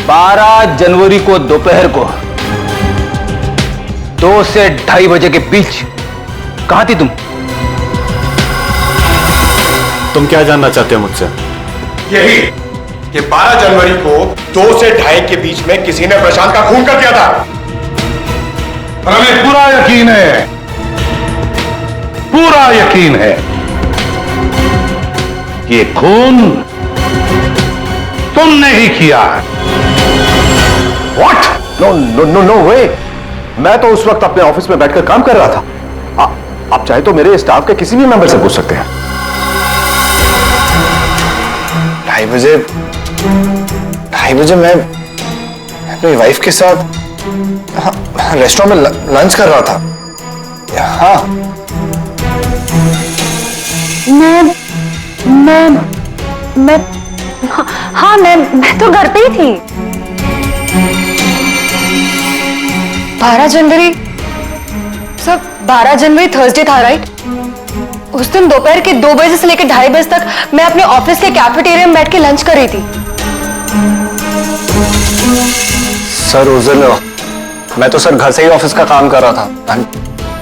12 जनवरी को दोपहर को 2 से 2:30 बजे के बीच कहां थी तुम? तुम क्या जानना चाहते हो मुझसे? यही कि 12 जनवरी को 2 से 2:30 के बीच में किसी ने प्रशांत का खून कर दिया था। और हमें पूरा यकीन है, पूरा यकीन है कि ये खून तुमने ही किया। What? No no no no way. मैं तो उस वक्त अपने ऑफिस में बैठकर काम कर रहा था। आप चाहे तो मेरे स्टाफ के किसी भी मेंबर से पूछ सकते हैं। 2:30 2:30 बजे मैं अपनी वाइफ के साथ रेस्टोरेंट में लंच कर रहा था। हाँ, हाँ मैं तो घर पे ही थी। 12 जनवरी सर, 12 जनवरी थर्सडे था राइट? उस दिन दोपहर के 2 बजे से लेकर 2:30 बजे तक मैं अपने ऑफिस के कैफेटेरिया में बैठ के लंच कर रही थी। सर उस दिन मैं तो सर घर से ही ऑफिस का काम कर रहा था।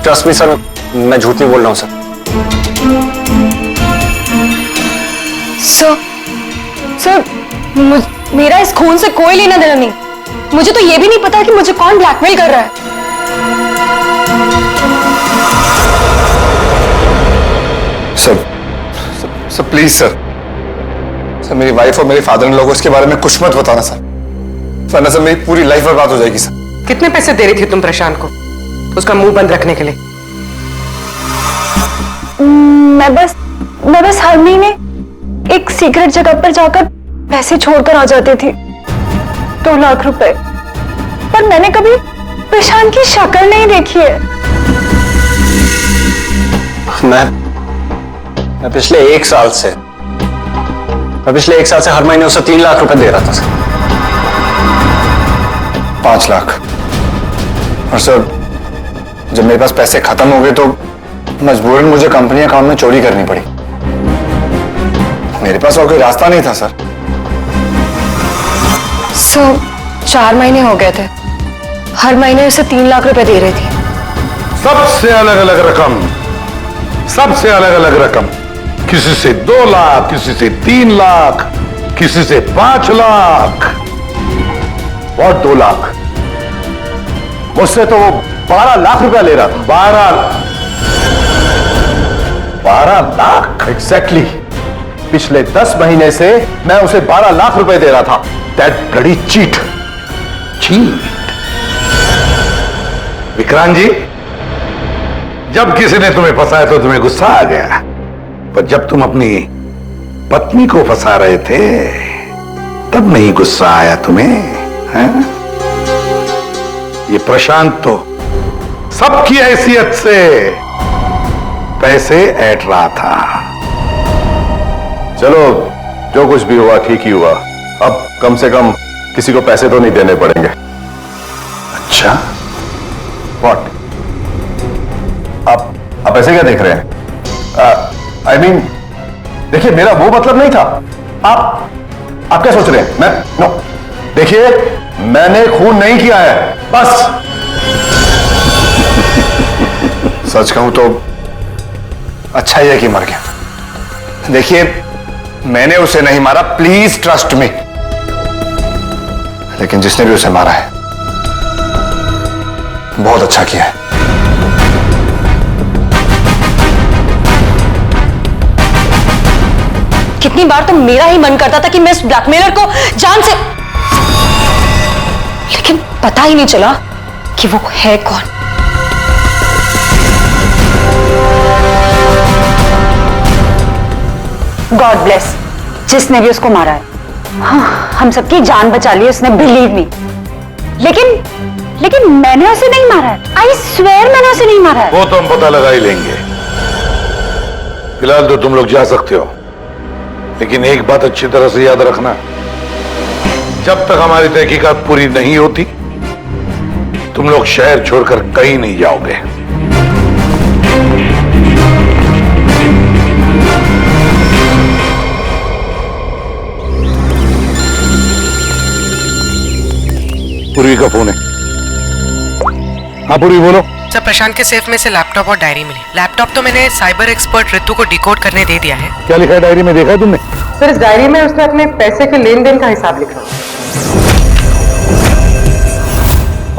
ट्रस्ट मी सर, मैं झूठ नहीं बोल रहा हूं सर। सर मेरा इस खून से कोई लेना देना नहीं। मुझे तो ये भी नहीं पता कि मुझे कौन ब्लैकमेल कर रहा है। सर प्लीज सर, मेरी वाइफ और मेरे फादर इन लोगों इसके बारे में कुछ मत बताना सर, वरना सर मेरी पूरी लाइफ बर्बाद हो जाएगी सर। कितने पैसे दे रही थी तुम प्रशांत को उसका मुंह बंद रखने के लिए? मैं बस हर महीने एक सीक्रेट जगह पर जाकर पैसे छोड़कर आ जाती थी, 2 लाख रुपए। पर मैंने कभी प्रशांत की शक्ल नहीं देखी है। मैं पिछले 1 साल से हर महीने उसे 3 लाख रुपए दे रहा था सर। 5 लाख। और सर जब मेरे पास पैसे खत्म हो गए तो मजबूरन मुझे कंपनी अकाउंट में चोरी करनी पड़ी। मेरे पास और कोई रास्ता नहीं था सर। 4 महीने हो गए थे, हर महीने उसे 3 लाख रुपए दे रही थी। सबसे अलग अलग रकम, सबसे अलग अलग रकम। किसी से 2 लाख, किसी से 3 लाख, किसी से 5 लाख और 2 लाख। मुझसे तो वो 12 लाख रुपया ले रहा था। 12 लाख एग्जैक्टली। पिछले 10 महीने से मैं उसे 12 लाख रुपए दे रहा था। That bloody cheat. Vikrant ji, जब किसी ने तुम्हें फंसाया तो तुम्हें गुस्सा आ गया, पर जब तुम अपनी पत्नी को फंसा रहे थे तब नहीं गुस्सा आया तुम्हें? हैं? ये प्रशांत तो सबकी हैसियत से पैसे ऐंठ रहा था। चलो, जो कुछ भी हुआ ठीक ही हुआ। अब कम से कम किसी को पैसे तो नहीं देने पड़ेंगे। अच्छा, व्हाट? आप ऐसे क्या देख रहे हैं? आई मीन, देखिए मेरा वो मतलब नहीं था। आप क्या सोच रहे हैं? मैं नो, देखिए मैंने खून नहीं किया है, बस। सच कहूं तो अच्छा ही है कि मर गया। देखिए मैंने उसे नहीं मारा, प्लीज ट्रस्ट मी। लेकिन जिसने भी उसे मारा है बहुत अच्छा किया है। कितनी बार तो मेरा ही मन करता था कि मैं इस ब्लैकमेलर को जान से, लेकिन पता ही नहीं चला कि वो है कौन। गॉड ब्लेस जिसने भी उसको मारा है। हाँ, हम सबकी जान बचा ली उसने, बिलीव मी। लेकिन मैंने उसे नहीं मारा है। आई स्वेयर मैंने उसे नहीं मारा है। वो तो हम पता लगा ही लेंगे। फिलहाल तो तुम लोग जा सकते हो, लेकिन एक बात अच्छी तरह से याद रखना, जब तक हमारी तहकीकात पूरी नहीं होती तुम लोग शहर छोड़कर कहीं नहीं जाओगे। पूर्वी का फोन है। हाँ पूर्वी बोलो। सर, प्रशांत के सेफ में से लैपटॉप और डायरी मिली। लैपटॉप तो मैंने साइबर एक्सपर्ट ऋतु को डिकोड करने दे दिया है। क्या लिखा है डायरी में, देखा है तुमने? सर, इस डायरी में उसने अपने पैसे के लेन देन का हिसाब लिखा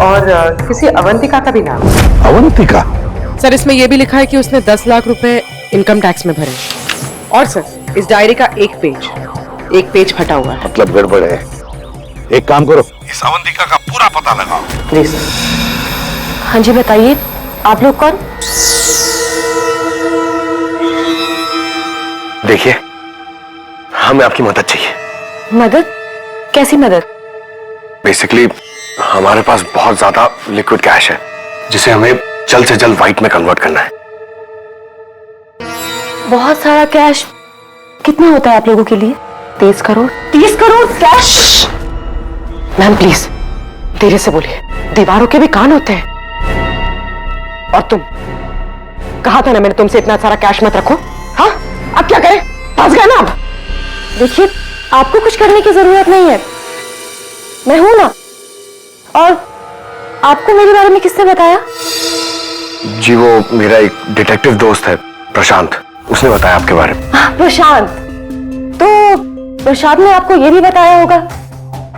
और किसी अवंतिका का भी नाम। अवंतिका? सर, इसमें यह भी लिखा है कि उसने 10 लाख रुपए इनकम टैक्स में भरे। और सर, इस डायरी का एक पेज फटा हुआ है। मतलब गड़बड़ है। एक काम करो, इस अवंतिका का पूरा पता लगाओ। जी सर। हाँ जी, बताइए आप लोग कौन? देखिए हमें आपकी मदद चाहिए। मदद? कैसी मदद? बेसिकली हमारे पास बहुत ज्यादा लिक्विड कैश है जिसे हमें जल्द से जल्द व्हाइट में कन्वर्ट करना है। बहुत सारा कैश कितना होता है आप लोगों के लिए? 30 crore. 30 crore cash? Ma'am please धीरे से बोलिए, दीवारों के भी कान होते हैं। और तुम कहा था ना मैंने तुमसे इतना सारा कैश मत रखो। हाँ अब क्या करें, फंस गए ना अब। देखिए आपको कुछ करने की जरूरत नहीं है, मैं हूं ना। और आपको मेरे बारे में किसने बताया? जी वो मेरा एक डिटेक्टिव दोस्त है प्रशांत, उसने बताया आपके बारे में। प्रशांत? तो प्रशांत ने आपको यह भी बताया होगा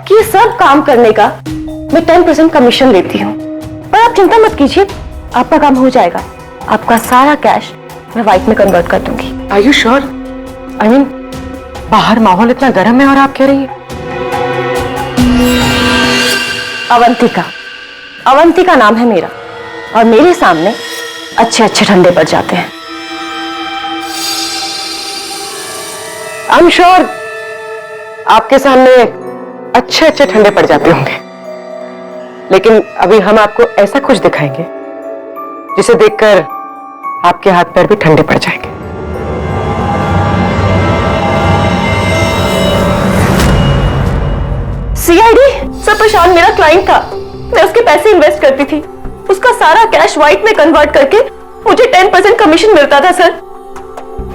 कि सब काम करने का मैं 10% कमीशन लेती हूँ। पर आप चिंता मत कीजिए, आपका काम हो जाएगा। आपका सारा कैश मैं व्हाइट में कन्वर्ट कर दूंगी। Are you sure? I mean बाहर माहौल इतना गर्म है और आप कह रही हैं। अवंतिका, अवंतिका नाम है मेरा, और मेरे सामने अच्छे अच्छे ठंडे पड़ जाते हैं। आई एम श्योर आपके सामने अच्छे अच्छे ठंडे पड़ जाते होंगे, लेकिन अभी हम आपको ऐसा कुछ दिखाएंगे जिसे देखकर आपके हाथ पैर भी ठंडे पड़ जाएंगे। सीआईडी? सर प्रशांत मेरा क्लाइंट था, मैं उसके पैसे इन्वेस्ट करती थी, उसका सारा कैश व्हाइट में कन्वर्ट करके मुझे 10% कमीशन मिलता था सर।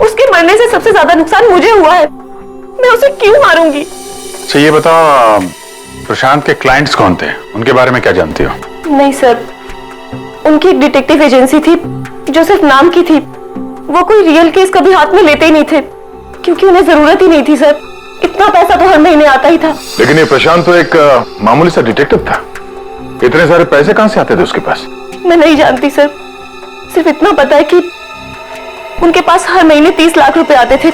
उसके मरने से सबसे ज्यादा नुकसान मुझे हुआ है, मैं उसे क्यों मारूंगी? अच्छा ये बताओ, प्रशांत के क्लाइंट्स कौन थे, उनके बारे में क्या जानती हो? नहीं सर, उनकी एक डिटेक्टिव एजेंसी थी जो सिर्फ नाम की थी। वो कोई रियल केस कभी हाथ में लेते ही नहीं थे, क्योंकि उन्हें जरूरत ही नहीं थी सर। इतना पैसा तो हर महीने आता ही था। लेकिन ये प्रशांत तो एक मामूली सा डिटेक्टिव था, इतने सारे पैसे कहां से आते थे उसके पास? मैं नहीं जानती सर, सिर्फ इतना पता है कि उनके पास हर महीने 30 लाख रुपए आते थे।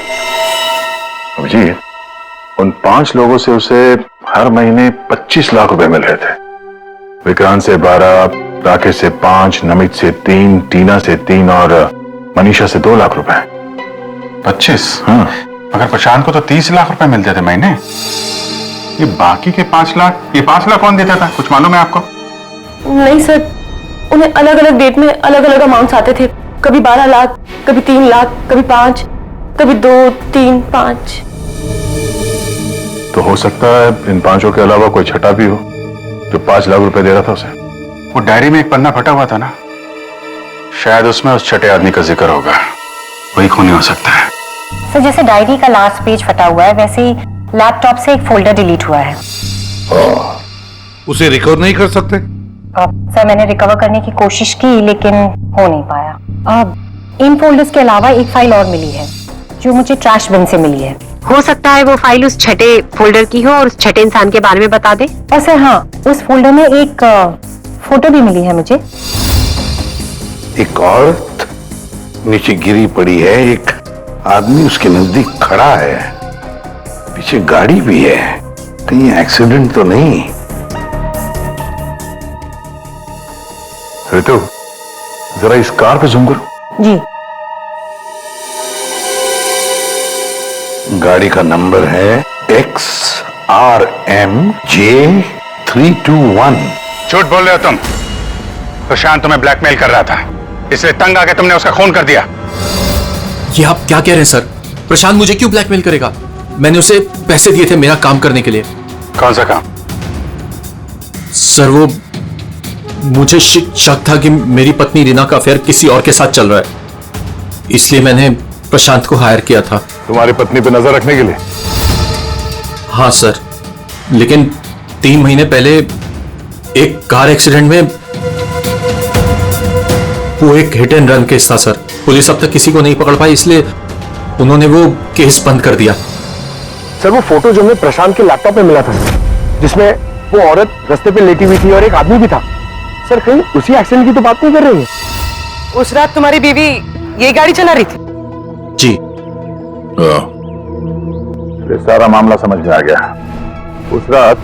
जी, उन 5 लोगों से उसे हर महीने 25 लाख रुपए मिल रहे थे। विक्रांत से 12, राकेश से 5, नमित से 3, टीना से 3 और मनीषा से 2 लाख रुपए। 25? हाँ। मगर प्रशांत को तो 30 लाख रुपए मिलते थे महीने। ये बाकी के 5 लाख, ये 5 लाख कौन देता था, कुछ मालूम है आपको? नहीं सर, उन्हें अलग अलग डेट में अलग अलग अमाउंट्स आते थे। कभी 12 लाख, कभी 3 लाख, कभी 5, कभी 2, 3, 5। तो हो सकता है इन 5 के अलावा कोई छठा भी हो जो 5 लाख रुपए दे रहा था उसे। वो डायरी में एक पन्ना फटा हुआ था ना, शायद उसमें उस छठे आदमी का जिक्र होगा, वही खूनी हो सकता है। सर जैसे डायरी का लास्ट पेज फटा हुआ है, वैसे ही लैपटॉप से एक फोल्डर डिलीट हुआ है। उसे रिकवर नहीं कर सकते? सर मैंने रिकवर करने की कोशिश की लेकिन हो नहीं पाया। इन फोल्डर्स के अलावा एक फाइल और मिली है जो मुझे ट्रैश बिन से मिली है। हो सकता है वो फाइल उस छठे फोल्डर की हो और उस छठे इंसान के बारे में बता दे। और सर हाँ, उस फोल्डर में एक फोटो भी मिली है मुझे। एक औरत नीचे गिरी पड़ी है, एक आदमी उसके नजदीक खड़ा है, पीछे गाड़ी भी है, कहीं एक्सीडेंट तो नहीं? ऋतु, जरा इस कार पे जूम करो। जी। गाड़ी का नंबर है XRMJ321। झूठ बोल रहे हो तुम। प्रशांत तुम्हें ब्लैकमेल कर रहा था, इसलिए तंग आके तुमने उसका खून कर दिया। ये आप क्या कह रहे हैं सर? प्रशांत मुझे क्यों ब्लैकमेल करेगा? मैंने उसे पैसे दिए थे मेरा काम करने के लिए। कौन सा काम? सर वो मुझे शक था कि मेरी पत्नी रीना का अफेयर किसी और के साथ चल रहा है, इसलिए मैंने प्रशांत को हायर किया था। तुम्हारी पत्नी पे नजर रखने के लिए? हाँ सर, लेकिन 3 महीने पहले एक कार एक्सीडेंट में, वो एक हिट एंड रन केस था सर, पुलिस अब तक किसी को नहीं पकड़ पाई, इसलिए उन्होंने वो केस बंद कर दिया। सर वो फोटो जो हमें प्रशांत के लैपटॉप में मिला था जिसमें वो औरत रास्ते पे लेटी हुई थी और एक आदमी भी था, सर कहीं उसी एक्सीडेंट की तो बात नहीं कर रही है? उस रात तुम्हारी बीवी ये गाड़ी चला रही थी? जी। ये सारा मामला समझ में आ गया। उस रात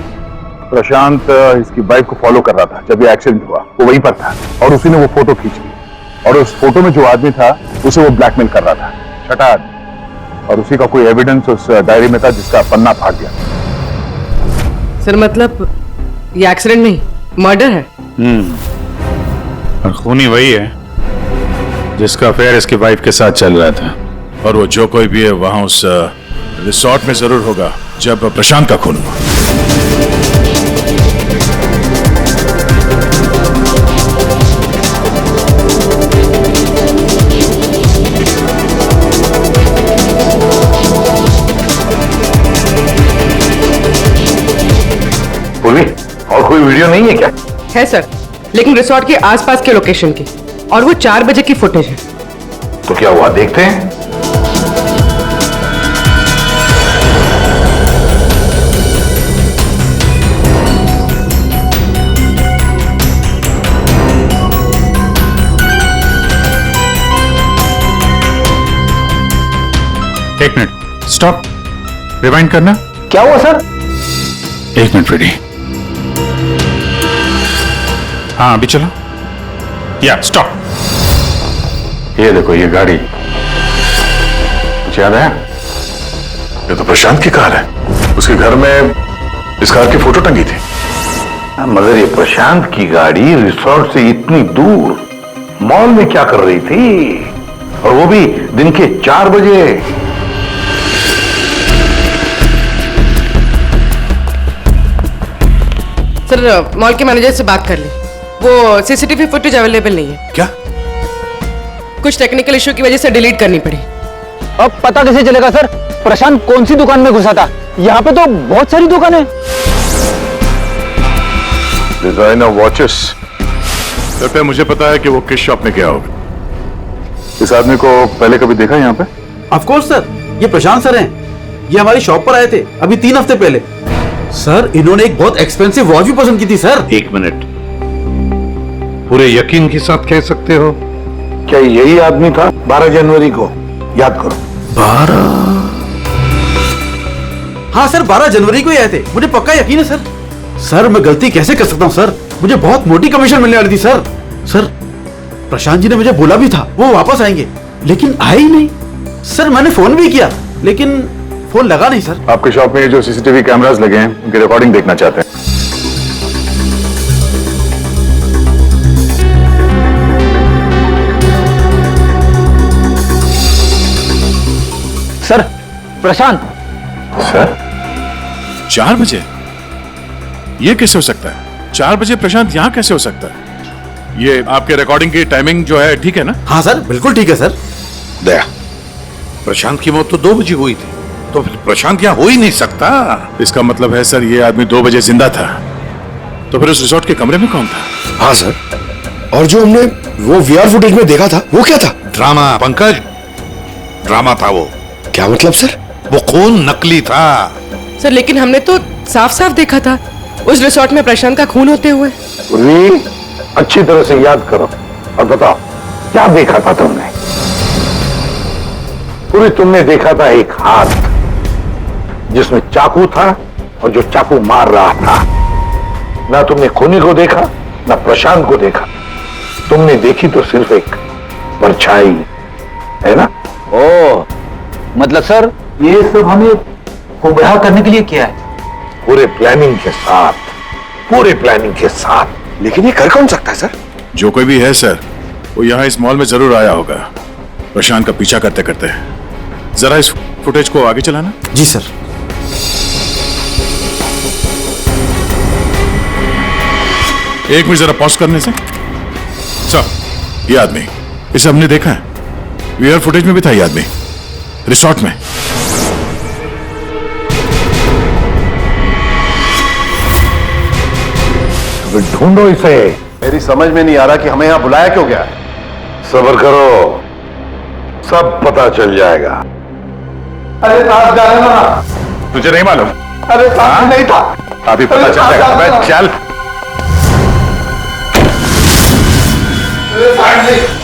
प्रशांत इसकी बाइक को फॉलो कर रहा था, जब ये एक्सीडेंट हुआ वो वहीं पर था और उसी ने वो फोटो खींची, और उस फोटो में जो आदमी था उसे वो ब्लैकमेल कर रहा था, छठा आदमी, और उसी का कोई एविडेंस उस डायरी में था जिसका पन्ना फाड़ गया। सर मतलब ये एक्सीडेंट नहीं, मर्डर है। और खूनी वही है जिसका अफेयर इसकी वाइफ के साथ चल रहा था। और वो जो कोई भी है वहां उस रिसोर्ट में जरूर होगा जब प्रशांत का खून हुआ। पूर्वी, और कोई वीडियो नहीं है क्या? है सर, लेकिन रिसोर्ट के आसपास के लोकेशन की, और वो 4 बजे की फुटेज है। तो क्या हुआ देखते हैं। एक मिनट, स्टॉप, रिवाइंड करना। क्या हुआ सर? एक मिनट रेडी। हाँ अभी चलो। या स्टॉप। ये देखो ये गाड़ी, कुछ याद है? ये तो प्रशांत की कार है। उसके घर में इस कार की फोटो टंगी थी। मगर ये प्रशांत की गाड़ी रिसोर्ट से इतनी दूर मॉल में क्या कर रही थी, और वो भी दिन के 4 बजे? सर मॉल के मैनेजर से बात कर ली, वो सीसीटीवी फुटेज अवेलेबल नहीं है। क्या? कुछ टेक्निकल इशू की वजह से डिलीट करनी पड़ी। अब पता कैसे चलेगा सर प्रशांत कौन सी दुकान में घुसा था? यहाँ पे तो बहुत सारी दुकानें। Designer watches. कृपया मुझे पता है कि वो किस शॉप में गया होगा। इस आदमी को पहले कभी देखा यहाँ पे? ऑफ कोर्स सर, ये प्रशांत सर हैं। ये हमारी शॉप पर आए थे अभी 3 हफ्ते पहले। सर इन्होंने एक बहुत एक्सपेंसिव वॉच भी पसंद की थी सर। एक मिनट, पूरे यकीन के साथ कह सकते हो क्या यही आदमी था 12 जनवरी को? याद करो। 12? हाँ सर, 12 जनवरी को ही आए थे, मुझे पक्का यकीन है सर। सर मैं गलती कैसे कर सकता हूँ सर, मुझे बहुत मोटी कमीशन मिलने वाली थी सर। सर प्रशांत जी ने मुझे बोला भी था वो वापस आएंगे, लेकिन आए ही नहीं। सर मैंने फोन भी किया लेकिन फोन लगा नहीं सर। आपके शॉप में जो सीसीटीवी कैमरास लगे हैं उनकी रिकॉर्डिंग देखना चाहते हैं। सर प्रशांत। सर 4 बजे? ये कैसे हो सकता है? 4 बजे प्रशांत यहाँ कैसे हो सकता है? ये आपके रिकॉर्डिंग की टाइमिंग जो है ठीक है ना? हाँ सर बिल्कुल ठीक है सर। दया, प्रशांत की मौत तो 2 बजे हुई थी, तो फिर प्रशांत यहाँ हो ही नहीं सकता। इसका मतलब है सर ये आदमी 2 बजे जिंदा था, तो फिर उस रिसोर्ट के कमरे में कौन था? हाँ सर, और जो हमने वो वीआर फुटेज में देखा था वो क्या था? ड्रामा पंकज, ड्रामा था वो। क्या मतलब सर? वो खून नकली था। सर लेकिन हमने तो साफ साफ देखा था उस रिसोर्ट में प्रशांत का खून होते हुए। अच्छी तरह से याद करो और बताओ क्या देखा था तुमने? पूरी तुमने देखा था एक हाथ जिसमें चाकू था और जो चाकू मार रहा था। ना तुमने खूनी को देखा ना प्रशांत को देखा, तुमने देखी तो सिर्फ एक परछाई, है ना? ओ मतलब सर ये सब हमें गुमराह करने के लिए किया है? पूरे प्लानिंग के साथ, पूरे प्लानिंग के साथ। लेकिन ये कर कौन सकता है सर? जो कोई भी है सर वो यहाँ इस मॉल में जरूर आया होगा प्रशांत का पीछा करते करते। जरा इस फुटेज को आगे चलाना। जी सर। एक मिनट जरा पॉज करने से। सर ये आदमी, इसे हमने देखा है, वीआर फुटेज में भी था ये आदमी रिसोर्ट में। ढूंढो इसे। मेरी समझ में नहीं आ रहा कि हमें यहाँ बुलाया क्यों गया है। सब्र करो, सब पता चल जाएगा। अरे साहब जाने ना। तुझे नहीं मालूम? अरे साहब नहीं था। अभी पता चल जाएगा। अबे चल।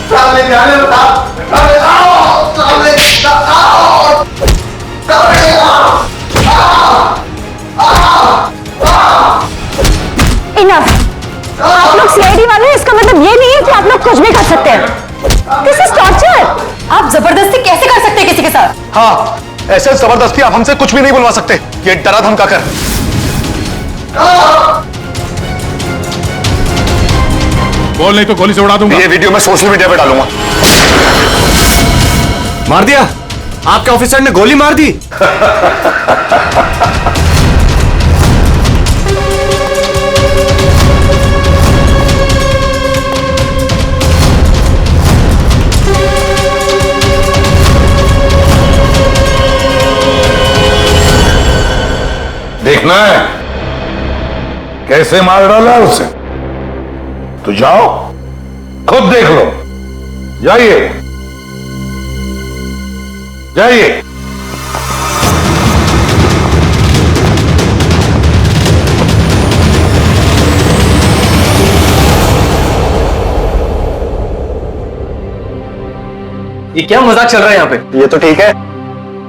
सामने जाने दो साहब। अरे आओ सामने आओ। सामने आओ। इनफ। आप लोग सीआईडी वाले हैं, इसका मतलब ये नहीं है कि आप लोग कुछ भी कर सकते हैं। This is torture. आप जबरदस्ती कैसे कर सकते हैं किसी के साथ? हाँ, ऐसे जबरदस्ती आप हमसे कुछ भी नहीं बुलवा सकते। ये डरा धमका कर। बोल नहीं तो गोली से उड़ा दूंगा। ये वीडियो मैं सोशल मीडिया पे डालूंगा। मार दिया, आपके ऑफिसर ने गोली मार दी। देखना है कैसे मार डाला उसे? तो जाओ खुद देख लो। जाइए जाइए। ये क्या मजाक चल रहा है यहाँ पे? ये तो ठीक है।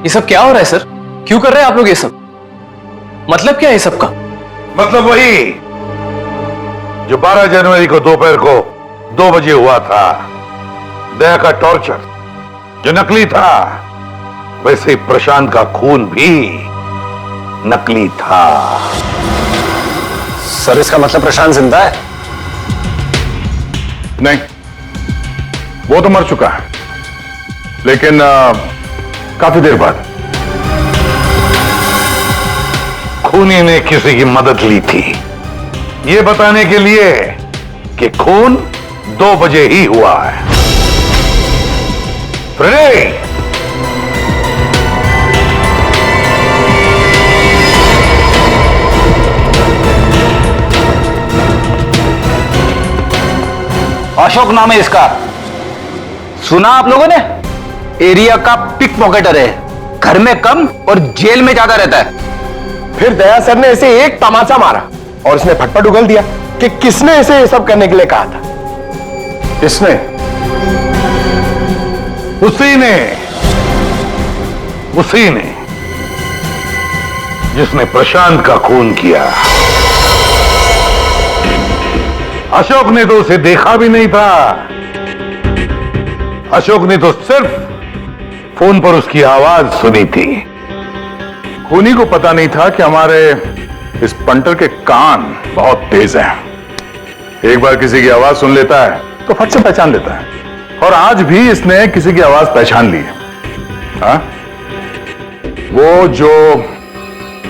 ये सब क्या हो रहा है सर? क्यों कर रहे हैं आप लोग ये सब? मतलब क्या है सब का? मतलब वही जो 12 जनवरी को दोपहर को 2 बजे हुआ था, दया का टॉर्चर जो नकली था, वैसे ही प्रशांत का खून भी नकली था। सर इसका मतलब प्रशांत जिंदा है? नहीं, वो तो मर चुका है, लेकिन काफी देर बाद खूनी ने किसी की मदद ली थी, ये बताने के लिए कि खून 2 बजे ही हुआ है। फ्रेडे, अशोक नाम है इसका, सुना आप लोगों ने? एरिया का पिक पॉकेटर है, घर में कम और जेल में ज्यादा रहता है। फिर दया सर ने इसे एक तमाचा मारा और इसने फटफट उगल दिया कि किसने इसे ये सब करने के लिए कहा था। किसने? उसी ने जिसने प्रशांत का खून किया। अशोक ने तो उसे देखा भी नहीं था। अशोक ने तो सिर्फ फोन पर उसकी आवाज सुनी थी। खूनी को पता नहीं था कि हमारे इस पंटर के कान बहुत तेज हैं। एक बार किसी की आवाज सुन लेता है तो फट से पहचान लेता है, और आज भी इसने किसी की आवाज पहचान ली है। हाँ? वो जो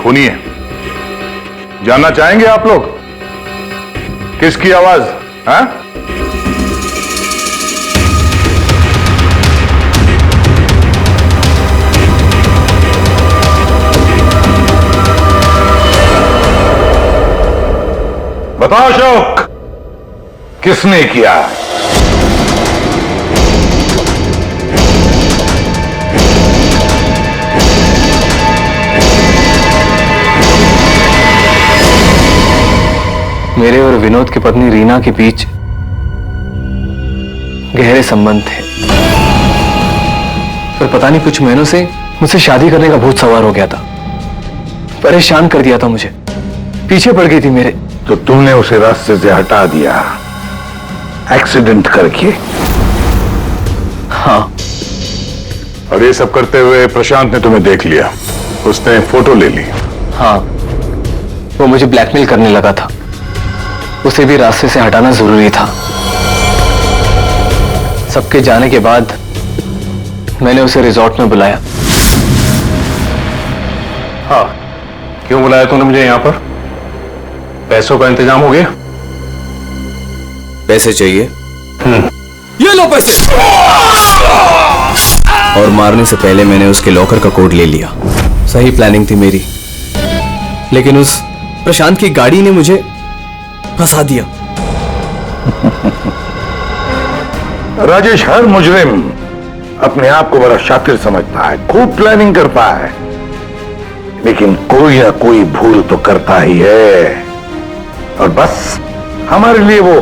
खूनी है, जानना चाहेंगे आप लोग किसकी आवाज? हाँ? बताओ अशोक, किसने किया? मेरे और विनोद की पत्नी रीना के बीच गहरे संबंध थे, पर पता नहीं कुछ महीनों से मुझसे शादी करने का भूत सवार हो गया था। परेशान कर दिया था मुझे, पीछे पड़ गई थी मेरे। तो तुमने उसे रास्ते से हटा दिया एक्सीडेंट करके? हाँ। और ये सब करते हुए प्रशांत ने तुम्हें देख लिया, उसने फोटो ले ली? हाँ, वो मुझे ब्लैकमेल करने लगा था, उसे भी रास्ते से हटाना जरूरी था। सबके जाने के बाद मैंने उसे रिजॉर्ट में बुलाया। हाँ, क्यों बुलाया तूने मुझे यहां पर? पैसों का इंतजाम हो गया? पैसे चाहिए? ये लो पैसे। और मारने से पहले मैंने उसके लॉकर का कोड ले लिया। सही प्लानिंग थी मेरी, लेकिन उस प्रशांत की गाड़ी ने मुझे फंसा दिया। राजेश, हर मुजरिम अपने आप को बड़ा शातिर समझता है, खूब प्लानिंग करता है, लेकिन कोई ना कोई भूल तो करता ही है। और बस हमारे लिए वो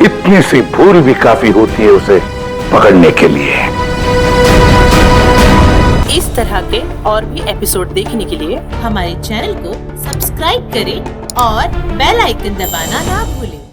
इतनी सी भूल भी काफी होती है उसे पकड़ने के लिए। इस तरह के और भी एपिसोड देखने के लिए हमारे चैनल को सब्सक्राइब करें और बेल आइकन दबाना ना भूलें।